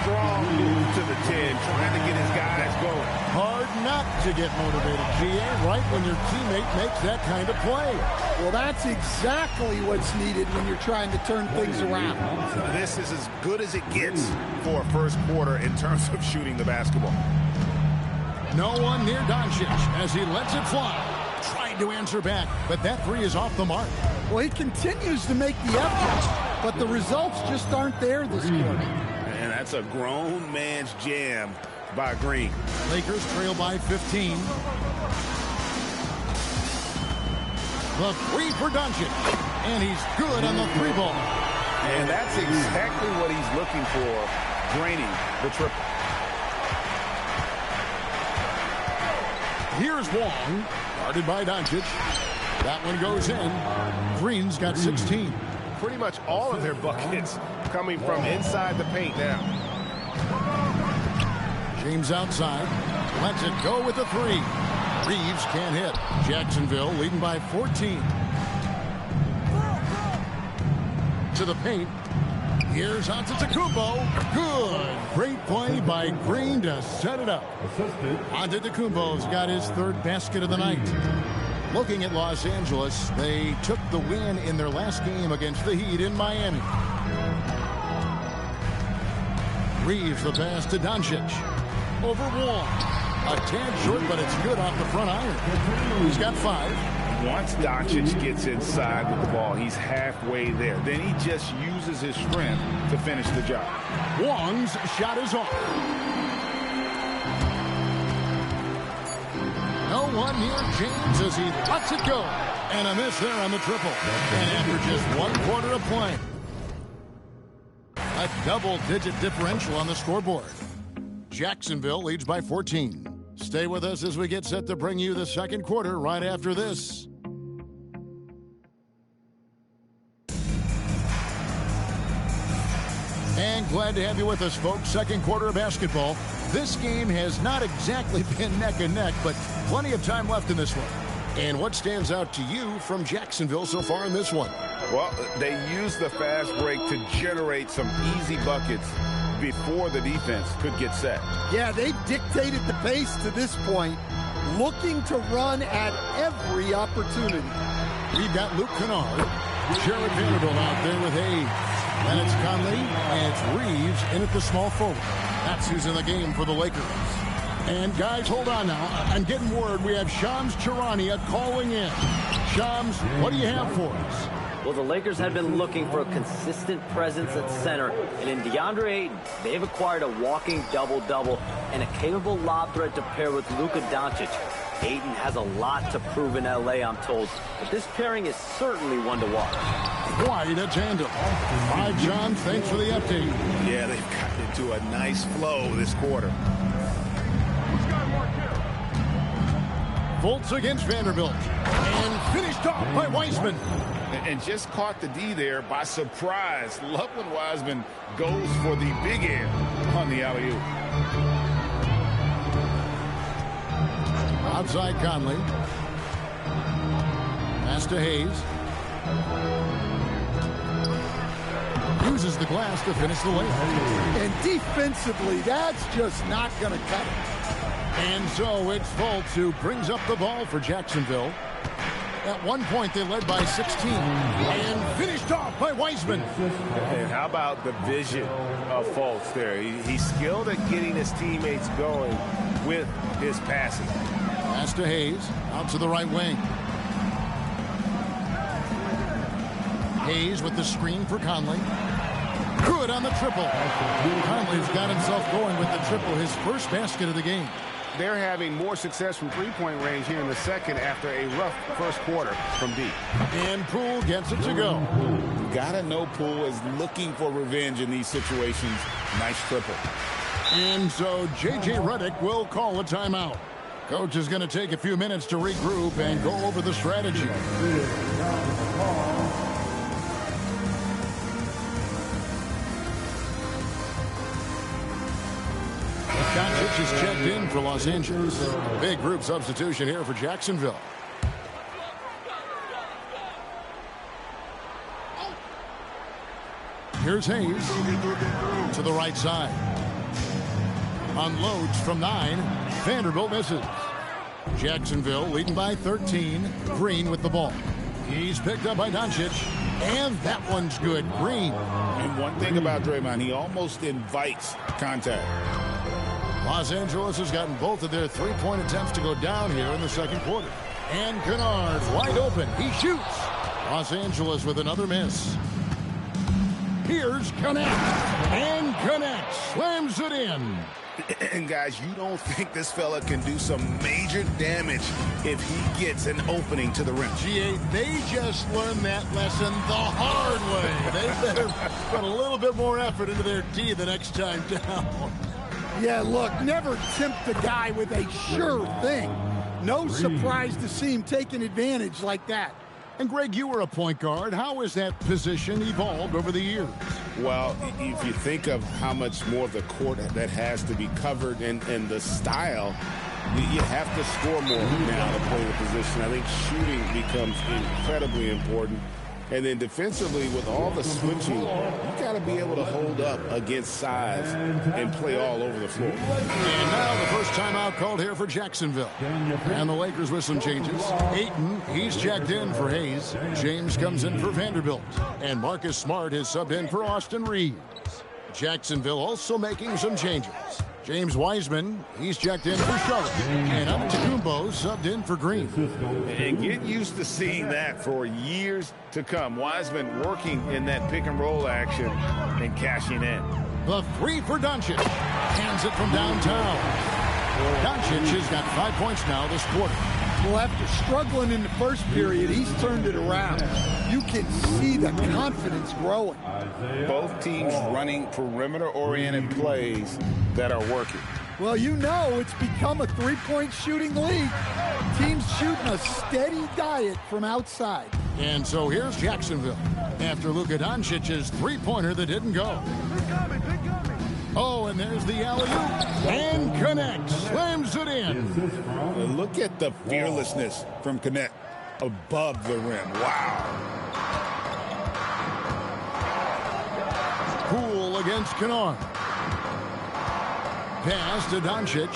Strong move to the 10, trying to get his guys going. Hard not to get motivated, GA, right when your teammate makes that kind of play. Well, that's exactly what's needed when you're trying to turn things around. This is as good as it gets for a first quarter in terms of shooting the basketball. No one near Doncic as he lets it fly. Trying to answer back, but that three is off the mark. Well, he continues to make the effort, but the results just aren't there this quarter. And that's a grown man's jam by Green. Lakers trail by 15. The three for Doncic, and he's good on the three ball. And that's exactly what he's looking for, draining the triple. Here's Wong, guarded by Doncic. That one goes in. Green's got 16. Pretty much all of their buckets coming from inside the paint now. James outside. Lets it go with the three. Reeves can't hit. Jacksonville leading by 14. To the paint. Here's Antetokounmpo. Good. Great play by Green to set it up. Antetokounmpo's got his third basket of the night. Looking at Los Angeles, they took the win in their last game against the Heat in Miami. Reeves the pass to Doncic. Over Wong. A tad short, but it's good off the front iron. He's got 5. Once Doncic gets inside with the ball, he's halfway there. Then he just uses his strength to finish the job. Wong's shot is off. No one near James as he lets it go. And a miss there on the triple. And after just 1 quarter of play, a double-digit differential on the scoreboard. Jacksonville leads by 14. Stay with us as we get set to bring you the second quarter right after this. And glad to have you with us, folks. Second quarter of basketball. This game has not exactly been neck and neck, but plenty of time left in this one. And what stands out to you from Jacksonville so far in this one? Well, they used the fast break to generate some easy buckets before the defense could get set. Yeah, they've dictated the pace to this point, looking to run at every opportunity. We've got Luke Kennard, Jared Vanderbilt out there with Hayes. Then it's Conley, and it's Reeves in at the small forward. That's who's in the game for the Lakers. And guys, hold on now. I'm getting word we have Shams Charania calling in. Shams, what do you have for us? Well, the Lakers have been looking for a consistent presence at center, and in DeAndre Ayton, they've acquired a walking double-double and a capable lob threat to pair with Luka Doncic. Ayton has a lot to prove in L.A., I'm told, but this pairing is certainly one to watch. Quite a tandem. 5, John, thanks for the update. Yeah, they've gotten into a nice flow this quarter. Fultz against Vanderbilt. And finished off by Weissman. and just caught the D there by surprise. Loveland Wiseman goes for the big air on the alley-oop. Outside Conley. Pass to Hayes. Uses the glass to finish the layup. And defensively, that's just not going to cut it. And so it's Fultz who brings up the ball for Jacksonville. At one point, they led by 16. And finished off by Wiseman. And how about the vision of Fultz there? He's skilled at getting his teammates going with his passing. Pass to Hayes. Out to the right wing. Hayes with the screen for Conley. Good on the triple. Conley's got himself going with the triple, his first basket of the game. They're having more success from three-point range here in the second after a rough first quarter from deep. And Poole gets it to go. You gotta know Poole is looking for revenge in these situations. Nice triple. And so J.J. Redick will call a timeout. Coach is going to take a few minutes to regroup and go over the strategy. Doncic is checked in for Los Angeles. Big group substitution here for Jacksonville. Here's Hayes to the right side. Unloads from 9. Vanderbilt misses. Jacksonville leading by 13. Green with the ball. He's picked up by Doncic. And that one's good. Green. And one thing about Draymond, he almost invites contact. Los Angeles has gotten both of their three-point attempts to go down here in the second quarter. And Kennard wide open. He shoots. Los Angeles with another miss. Here's Connect. And Connect slams it in. And guys, you don't think this fella can do some major damage if he gets an opening to the rim. GA, they just learned that lesson the hard way. They better put a little bit more effort into their D the next time down. Yeah, look, never tempt the guy with a sure thing. No surprise to see him taking advantage like that. And Greg, you were a point guard. How has that position evolved over the years? Well, if you think of how much more of the court that has to be covered and the style, you have to score more now to play the position. I think shooting becomes incredibly important. And then defensively, with all the switching, you got to be able to hold up against size and play all over the floor. And now the first timeout called here for Jacksonville. And the Lakers with some changes. Ayton, he's checked in for Hayes. James comes in for Vanderbilt. And Marcus Smart is subbed in for Austin Reeves. Jacksonville also making some changes. James Wiseman, he's checked in for Charlotte. And Antetokounmpo subbed in for Green. And get used to seeing that for years to come. Wiseman working in that pick-and-roll action and cashing in. The three for Doncic. Hands it from downtown. Doncic has got 5 points now this quarter. Well, after struggling in the first period, he's turned it around. You can see the confidence growing. Both teams running perimeter-oriented plays that are working. Well, you know it's become a three-point shooting league. Teams shooting a steady diet from outside. And so here's Jacksonville after Luka Doncic's three-pointer that didn't go. Oh, and there's the alley-oop. And Connect slams it in. Look at the fearlessness from Connect above the rim. Wow. Poole against Kennard. Pass to Doncic.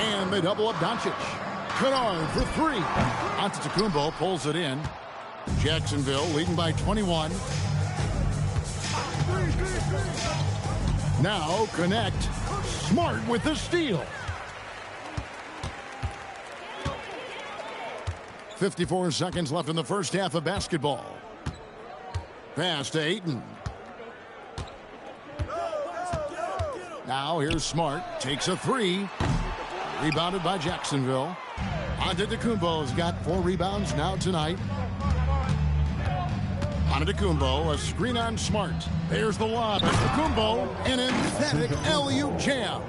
And they double up Doncic. Kennard for three. Antetokounmpo pulls it in. Jacksonville leading by 21. Now Connect. Smart with the steal. 54 seconds left in the first half of basketball. Pass to Ayton. Now here's Smart. Takes a three. Rebounded by Jacksonville. Antetokounmpo's got 4 rebounds now tonight. Antetokounmpo, a screen on Smart. There's the lob. Antetokounmpo, an emphatic alley-oop jam.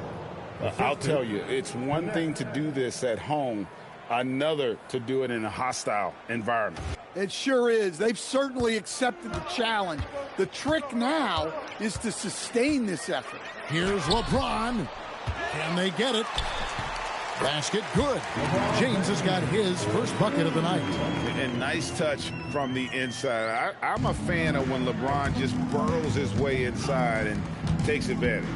I'll tell you, it's one thing to do this at home, another to do it in a hostile environment. It sure is. They've certainly accepted the challenge. The trick now is to sustain this effort. Here's LeBron. Can they get it? Basket good. James has got his first bucket of the night. And nice touch from the inside. I'm a fan of when LeBron just burrows his way inside and takes advantage.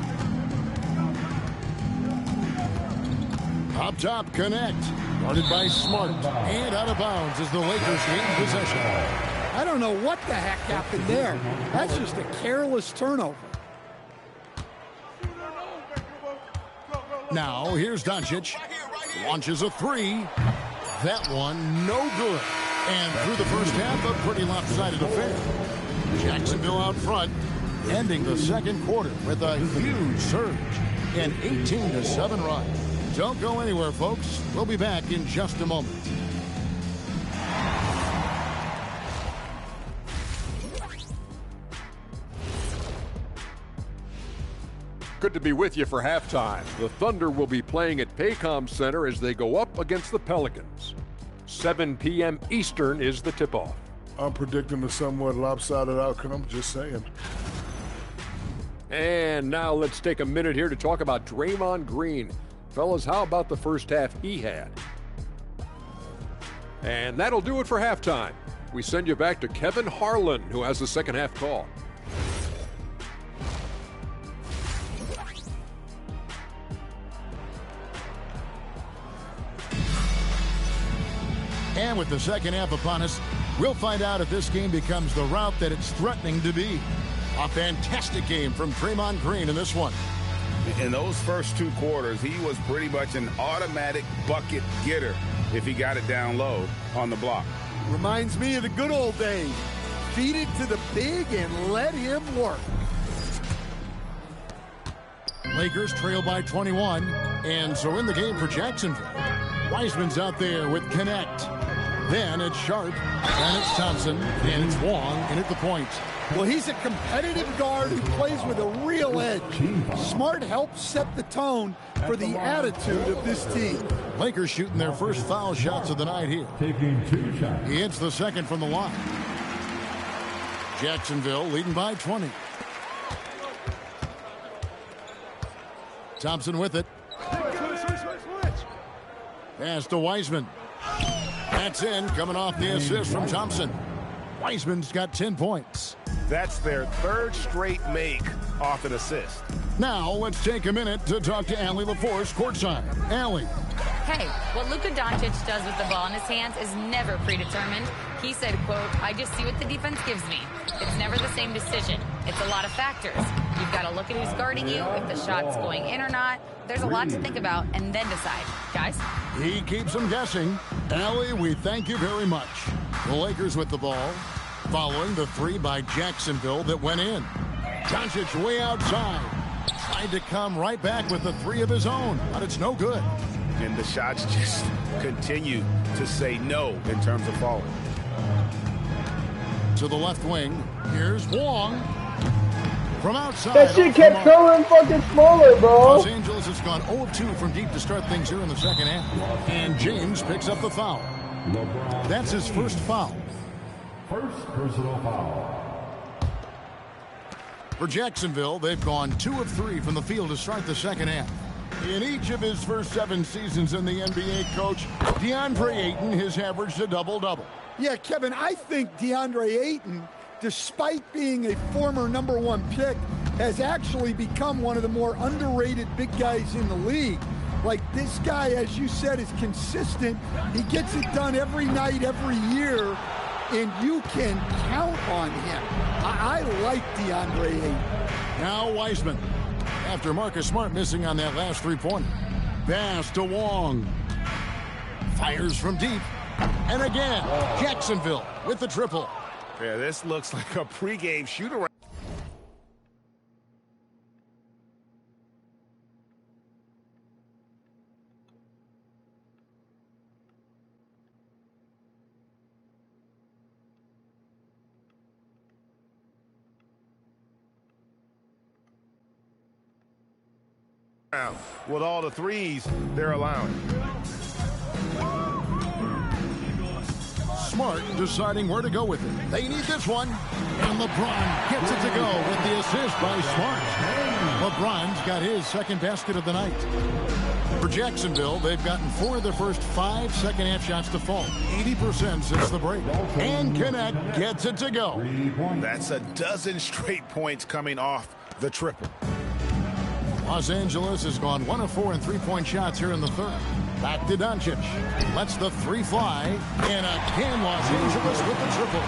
Up top, Connect. Guarded by Smart. And out of bounds as the Lakers gain possession. I don't know what the heck happened there. That's just a careless turnover. Now, here's Doncic. Launches a three. That one, no good. And through the first half, a pretty lopsided affair. Jacksonville out front, ending the second quarter with a huge surge. An 18-7 run. Don't go anywhere, folks. We'll be back in just a moment. Good to be with you for halftime. The Thunder will be playing at Paycom Center as they go up against the Pelicans. 7 p.m. Eastern is the tip-off. I'm predicting a somewhat lopsided outcome, just saying. And now let's take a minute here to talk about Draymond Green. Fellas, how about the first half he had? And that'll do it for halftime. We send you back to Kevin Harlan, who has the second half call. And with the second half upon us, we'll find out if this game becomes the route that it's threatening to be. A fantastic game from Draymond Green in this one. In those first two quarters, he was pretty much an automatic bucket getter if he got it down low on the block. Reminds me of the good old days. Feed it to the big and let him work. Lakers trail by 21, and so in the game for Jacksonville. Wiseman's out there with Connect. Then it's Sharp, and it's Thompson, and it's Wong in at the point. Well, he's a competitive guard who plays with a real edge. Smart helps set the tone for the attitude of this team. Lakers shooting their first foul shots of the night here. Taking 2 shots. He hits the second from the line. Jacksonville leading by 20. Thompson with it. Pass to Wiseman. That's in, coming off the assist from Thompson. Wiseman's got 10 points. That's their third straight make off an assist. Now, let's take a minute to talk to Allie LaForce courtside. Allie. Hey, what Luka Doncic does with the ball in his hands is never predetermined. He said, quote, I just see what the defense gives me. It's never the same decision. It's a lot of factors. You've got to look at who's guarding you, if the shot's going in or not. There's a lot to think about, and then decide. Guys? He keeps them guessing. Allie, we thank you very much. The Lakers with the ball, following the three by Jacksonville that went in. Doncic way outside. Tried to come right back with the three of his own, but it's no good. And the shots just continue to say no in terms of falling. To the left wing, here's Wong. From outside. That shit kept growing fucking smaller, bro. Los Angeles has gone 0-2 from deep to start things here in the second half. And James picks up the foul. That's his first foul. First personal foul. For Jacksonville, they've gone 2 of 3 from the field to start the second half. In each of his first 7 seasons in the NBA, Coach, DeAndre Ayton has averaged a double-double. Yeah, Kevin, I think DeAndre Ayton, despite being a former #1 pick, has actually become one of the more underrated big guys in the league. Like, this guy, as you said, is consistent. He gets it done every night, every year, and you can count on him. I like DeAndre Ayton. Now Wiseman, after Marcus Smart missing on that last three-pointer. Pass to Wong. Fires from deep. And again, Jacksonville with the triple. Yeah, this looks like a pregame shoot-around. With all the threes they're allowing. Smart deciding where to go with it. They need this one. And LeBron gets it to go with the assist by Smart. LeBron's got his second basket of the night. For Jacksonville, they've gotten 4 of their first 5 second-half shots to fall. 80% since the break. And Connect gets it to go. That's a dozen straight points coming off the triple. Los Angeles has gone 1 of 4 in three-point shots here in the third. Back to Doncic. Lets the 3 fly. And again, Los Angeles with the triple.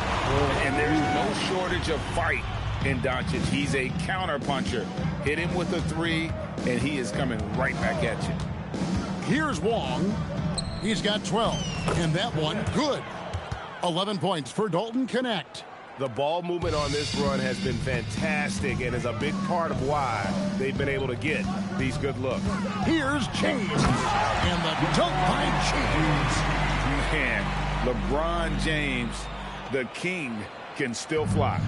And there's no shortage of fight in Doncic. He's a counter-puncher. Hit him with a 3, and he is coming right back at you. Here's Wong. He's got 12. And that one, good. 11 points for Dalton Connect. The ball movement on this run has been fantastic and is a big part of why they've been able to get these good looks. Here's James. And the dunk by James. Man, LeBron James, the king, can still fly.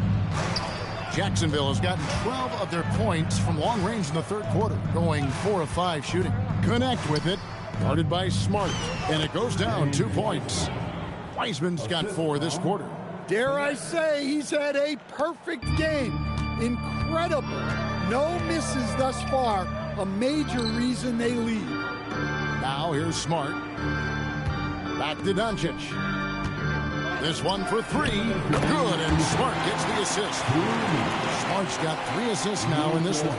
Jacksonville has gotten 12 of their points from long range in the third quarter, going 4 of 5 shooting. Connect with it, guarded by Smart, and it goes down 2 points. Wiseman's got 4 this quarter. Dare I say he's had a perfect game. Incredible. No misses thus far. A major reason they lead. Now here's Smart. Back to Doncic. This one for 3. Good, and Smart gets the assist. Smart's got 3 assists now in this one.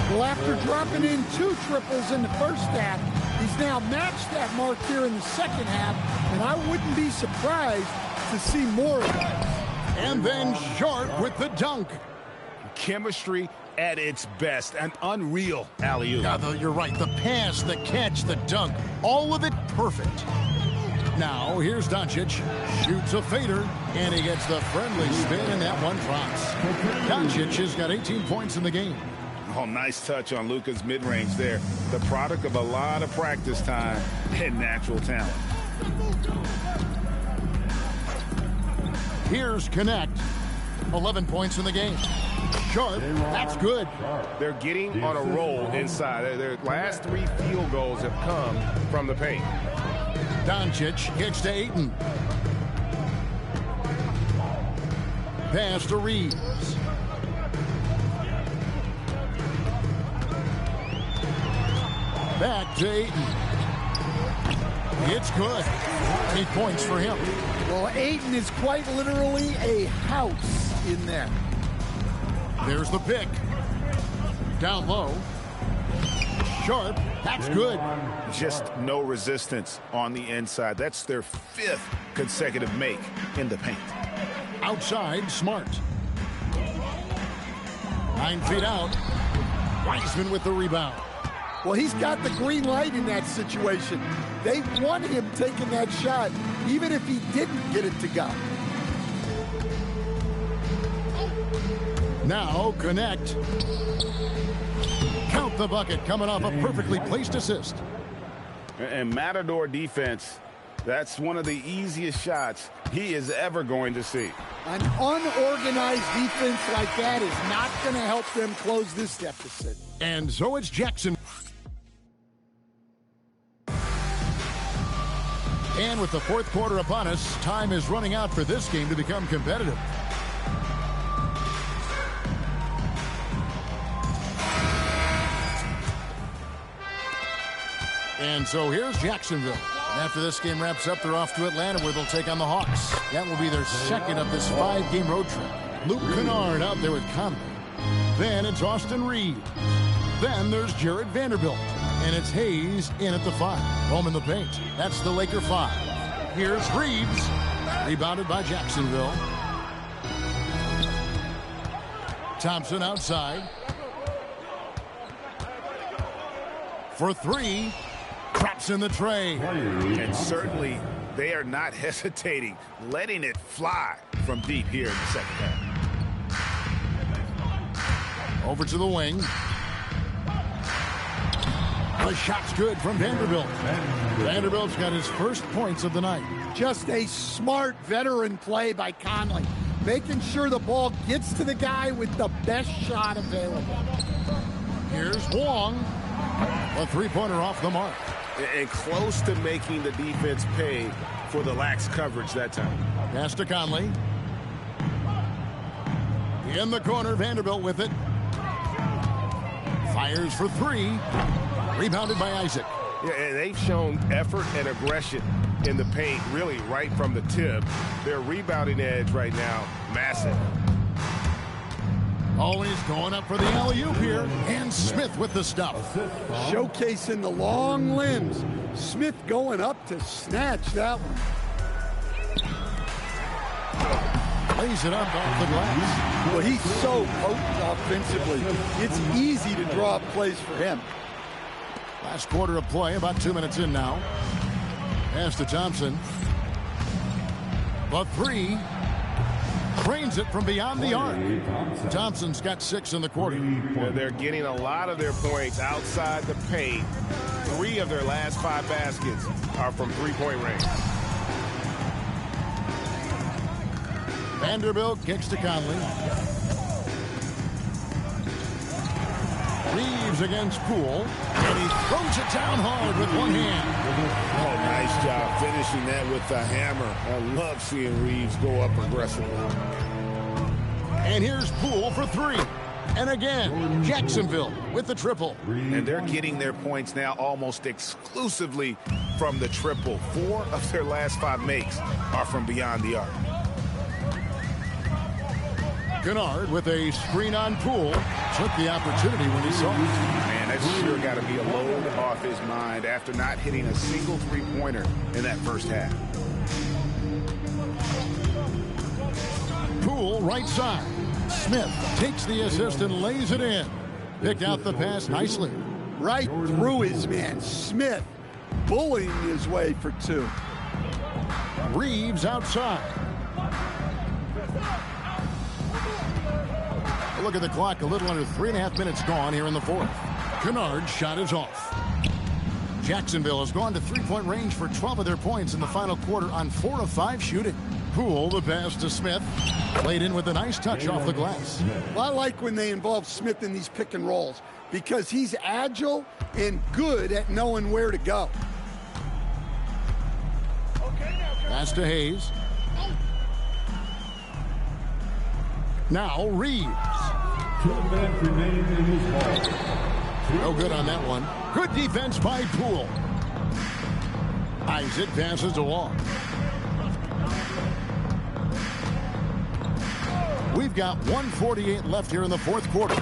Well, after dropping in 2 triples in the first half, he's now matched that mark here in the second half, and I wouldn't be surprised to see more of that. And then Sharp with the dunk. Chemistry at its best. An unreal alley-oop. Yeah, you're right. The pass, the catch, the dunk. All of it perfect. Now, here's Doncic. Shoots a fader, and he gets the friendly spin, and that one drops. Doncic has got 18 points in the game. Oh, nice touch on Luka's mid-range there. The product of a lot of practice time and natural talent. Here's Connect. 11 points in the game. Sharp, that's good. They're getting on a roll inside. Their last 3 field goals have come from the paint. Doncic hits to Ayton. Pass to Reeves. Back to Ayton. It's good. 8 points for him. Well, Ayton is quite literally a house in there. There's the pick. Down low. Sharp, that's good. Just no resistance on the inside. That's their 5th consecutive make in the paint. Outside, Smart. 9 feet out. Wiseman with the rebound. Well, he's got the green light in that situation. They want him taking that shot, even if he didn't get it to go. Now, Connect. Count the bucket, coming off a perfectly placed assist. And Matador defense, that's one of the easiest shots he is ever going to see. An unorganized defense like that is not going to help them close this deficit. And so it's Jackson. And with the fourth quarter upon us, time is running out for this game to become competitive. And so here's Jacksonville. And after this game wraps up, they're off to Atlanta where they'll take on the Hawks. That will be their second of this 5-game road trip. Luke Kennard out there with Conley. Then it's Austin Reed. Then there's Jared Vanderbilt. And it's Hayes in at the 5. Home in the paint. That's the Laker 5. Here's Reeves. Rebounded by Jacksonville. Thompson outside. For 3. Drops in the tray. And certainly they are not hesitating, letting it fly from deep here in the second half. Over to the wing. The shot's good from Vanderbilt. Vanderbilt's got his first points of the night. Just a smart veteran play by Conley, making sure the ball gets to the guy with the best shot available. Here's Wong. A 3-pointer off the mark. And close to making the defense pay for the lax coverage that time. Pass to Conley. In the corner, Vanderbilt with it. Fires for three. Rebounded by Isaac. Yeah, and they've shown effort and aggression in the paint, really right from the tip. Their rebounding edge right now, massive. Always going up for the alley-oop here. And Smith with the stuff. Showcasing the long limbs. Smith going up to snatch that one. Lays it up off the glass. Well, he's so potent offensively. It's easy to draw up plays for him. Last quarter of play, about 2 minutes in now. Pass to Thompson. The three. Trains it from beyond the arc. Thompson's got 6 in the quarter. Yeah, they're getting a lot of their points outside the paint. 3 of their last 5 baskets are from three-point range. Vanderbilt kicks to Conley. Reeves against Poole. And he throws it down hard with one hand. Oh, nice job finishing that with the hammer. I love seeing Reeves go up aggressively. And here's Poole for 3. And again, Jacksonville with the triple. And they're getting their points now almost exclusively from the triple. 4 of their last 5 makes are from beyond the arc. Kennard with a screen on Poole. Took the opportunity when he saw it. Man, that's sure got to be a load off his mind after not hitting a single three-pointer in that first half. Poole right side. Smith takes the assist and lays it in. Picked out the pass nicely. Right through his man. Smith bullying his way for 2. Reeves outside. Look at the clock, a little under 3.5 minutes gone here in the fourth. Kennard's shot is off. Jacksonville has gone to three-point range for 12 of their points in the final quarter on 4 of 5 shooting. Poole, the pass to Smith. Laid in with a nice touch off the glass. Well, I like when they involve Smith in these pick and rolls because he's agile and good at knowing where to go. Pass to Hayes. Now Reeves. 2 minutes remaining in his ball. No good on that one. Good defense by Poole. Isaac passes along. We've got 1:48 left here in the fourth quarter.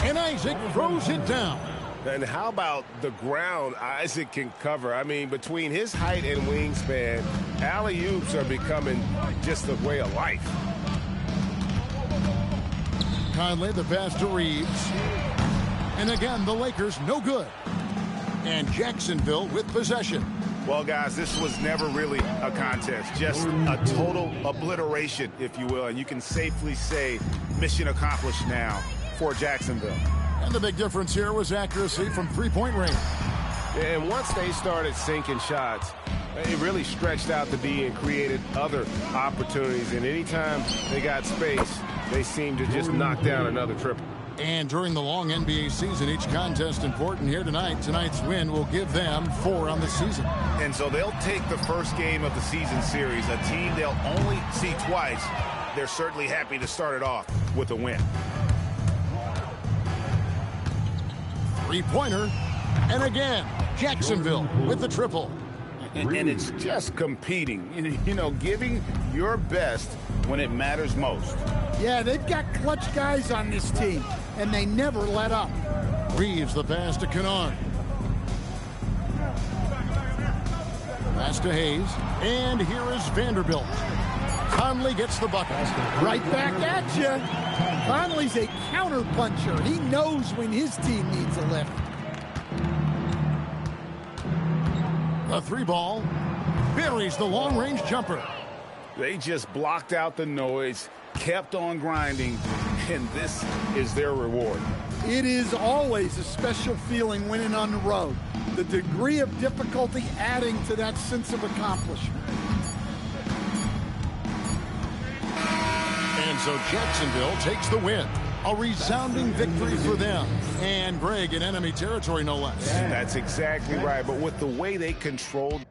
And Isaac throws it down. And how about the ground Isaac can cover? I mean, between his height and wingspan, alley-oops are becoming just a way of life. Conley, the pass to Reeves. And again, the Lakers no good. And Jacksonville with possession. Well, guys, this was never really a contest. Just a total obliteration, if you will. And you can safely say mission accomplished now for Jacksonville. And the big difference here was accuracy from three-point range. And once they started sinking shots, it really stretched out the D and created other opportunities. And anytime they got space, they seemed to just knock down another triple. And during the long NBA season, each contest important here tonight. Tonight's win will give them 4 on the season. And so they'll take the first game of the season series, a team they'll only see twice. They're certainly happy to start it off with a win. Three-pointer. And again, Jacksonville with the triple. And it's just competing, you know, giving your best when it matters most. Yeah, they've got clutch guys on this team, and they never let up. Reeves the pass to Kennard. Pass to Hayes. And here is Vanderbilt. Conley gets the bucket. Right back at you. Conley's a counter puncher. He knows when his team needs a lift. A 3-ball. Buries the long-range jumper. They just blocked out the noise, kept on grinding, and this is their reward. It is always a special feeling winning on the road. The degree of difficulty adding to that sense of accomplishment. And so Jacksonville takes the win. A resounding victory for them. And Greg in enemy territory, no less. That's exactly right. But with the way they controlled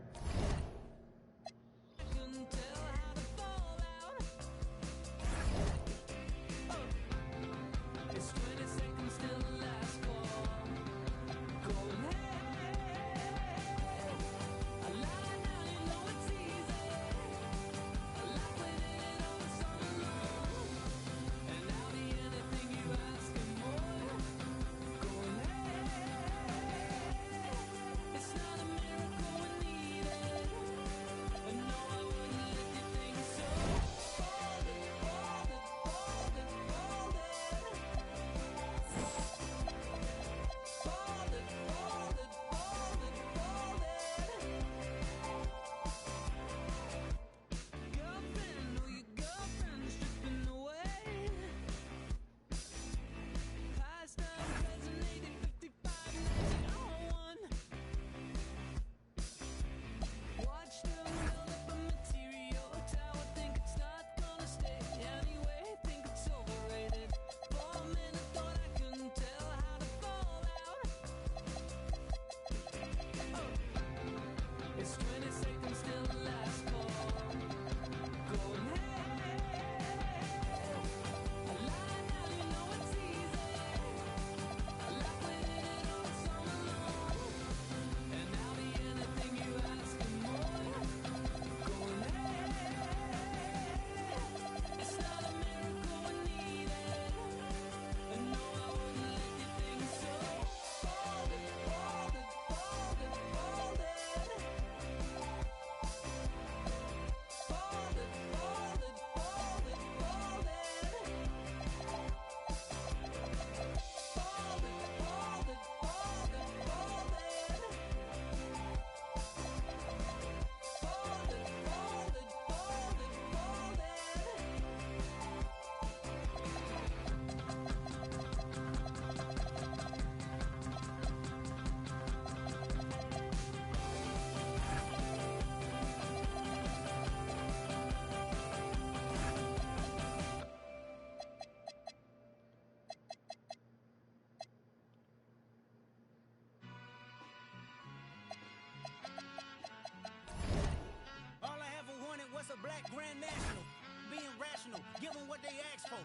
black grand national. Being rational, give them what they ask for.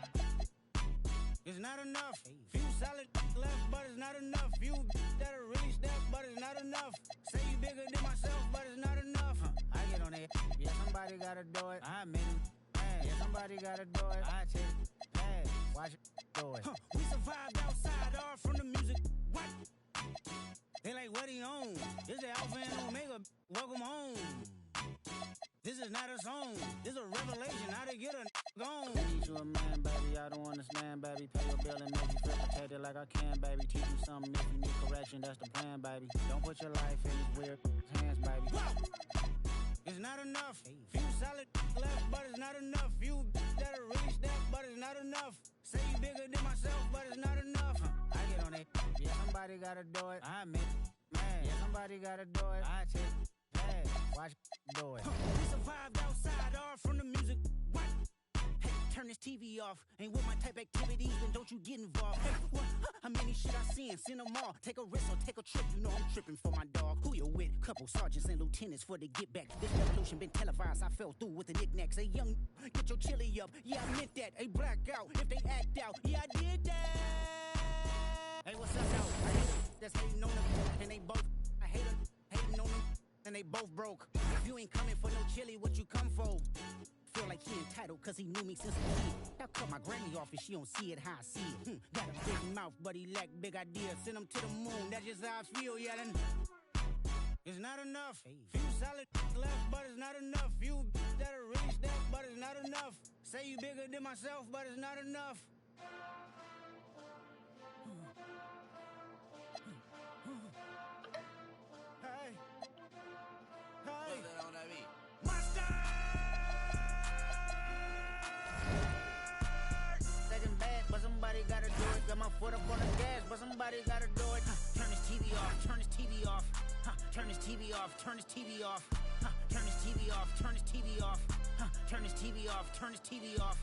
It's not enough. Few solid left, but it's not enough. Few that are really step, but it's not enough. Say you bigger than myself, but it's not enough. I get on it. Yeah, somebody gotta do it. I admit it. Yeah, somebody gotta do it. I take it. Hey, watch it. Do it. We survived outside, all from the music. What? They like, what he on? This the Alpha and Omega. Welcome home. This is not a song. This is a revelation. How to get a gone. I need you a man, baby. I don't understand, baby. Pay your bill and make you feel protected like I can, baby. Teach you something if you need correction. That's the plan, baby. Don't put your life in these weird hands, baby. Whoa! It's not enough. Few solid left, but it's not enough. Few that are really step, but it's not enough. Say you bigger than myself, but it's not enough. I get on it. Yeah, somebody gotta do it. I admit it. Man, yeah, somebody gotta do it. I take it. Hey, watch it. Do it. We survived outside, all from the music. What? Hey, turn this TV off. Ain't with my type activities, then don't you get involved. Hey, what? How many shit I seen? Send them all. Take a risk or take a trip. You know I'm tripping for my dog. Who you with? Couple sergeants and lieutenants for the get back. This revolution been televised. I fell through with the knickknacks. Hey, young, get your chili up. Yeah, I meant that. Hey, black out if they act out. Yeah, I did that. Hey, what's up, now? I hate them. That's hating on them. And they both. I hate them. Hating on them. And they both broke. If you ain't coming for no chili, what you come for? Feel like he entitled cause he knew me since a kid. I cut my granny off and she don't see it how I see it. Got a big mouth, but he lack big ideas. Send him to the moon, that's just how I feel, yelling. It's not enough. Few solid left, but it's not enough. Few that are really step, but it's not enough. Say you bigger than myself, but it's not enough. Hey. Hey. Monster! Second bad, but somebody gotta do it. Got my foot up on the gas, but somebody gotta do it. Turn this TV off, turn this TV off. Turn this TV off, turn this TV off. Turn this TV off, turn this TV off. Turn this TV off, turn this TV off.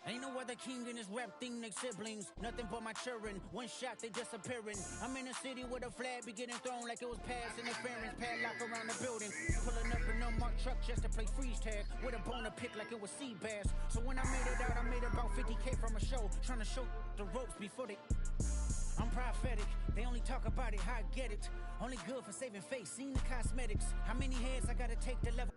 Ain't no other king in this rap thing, they siblings. Nothing but my children. One shot, they disappearing. I'm in a city with a flag be getting thrown like it was past interference. Padlock around the building. Pulling up an unmarked truck just to play freeze tag. With a bone to pick like it was sea bass. So when I made it out, I made about 50K from a show. Trying to show the ropes before they... I'm prophetic. They only talk about it, how I get it. Only good for saving face, seen the cosmetics. How many heads I gotta take to level...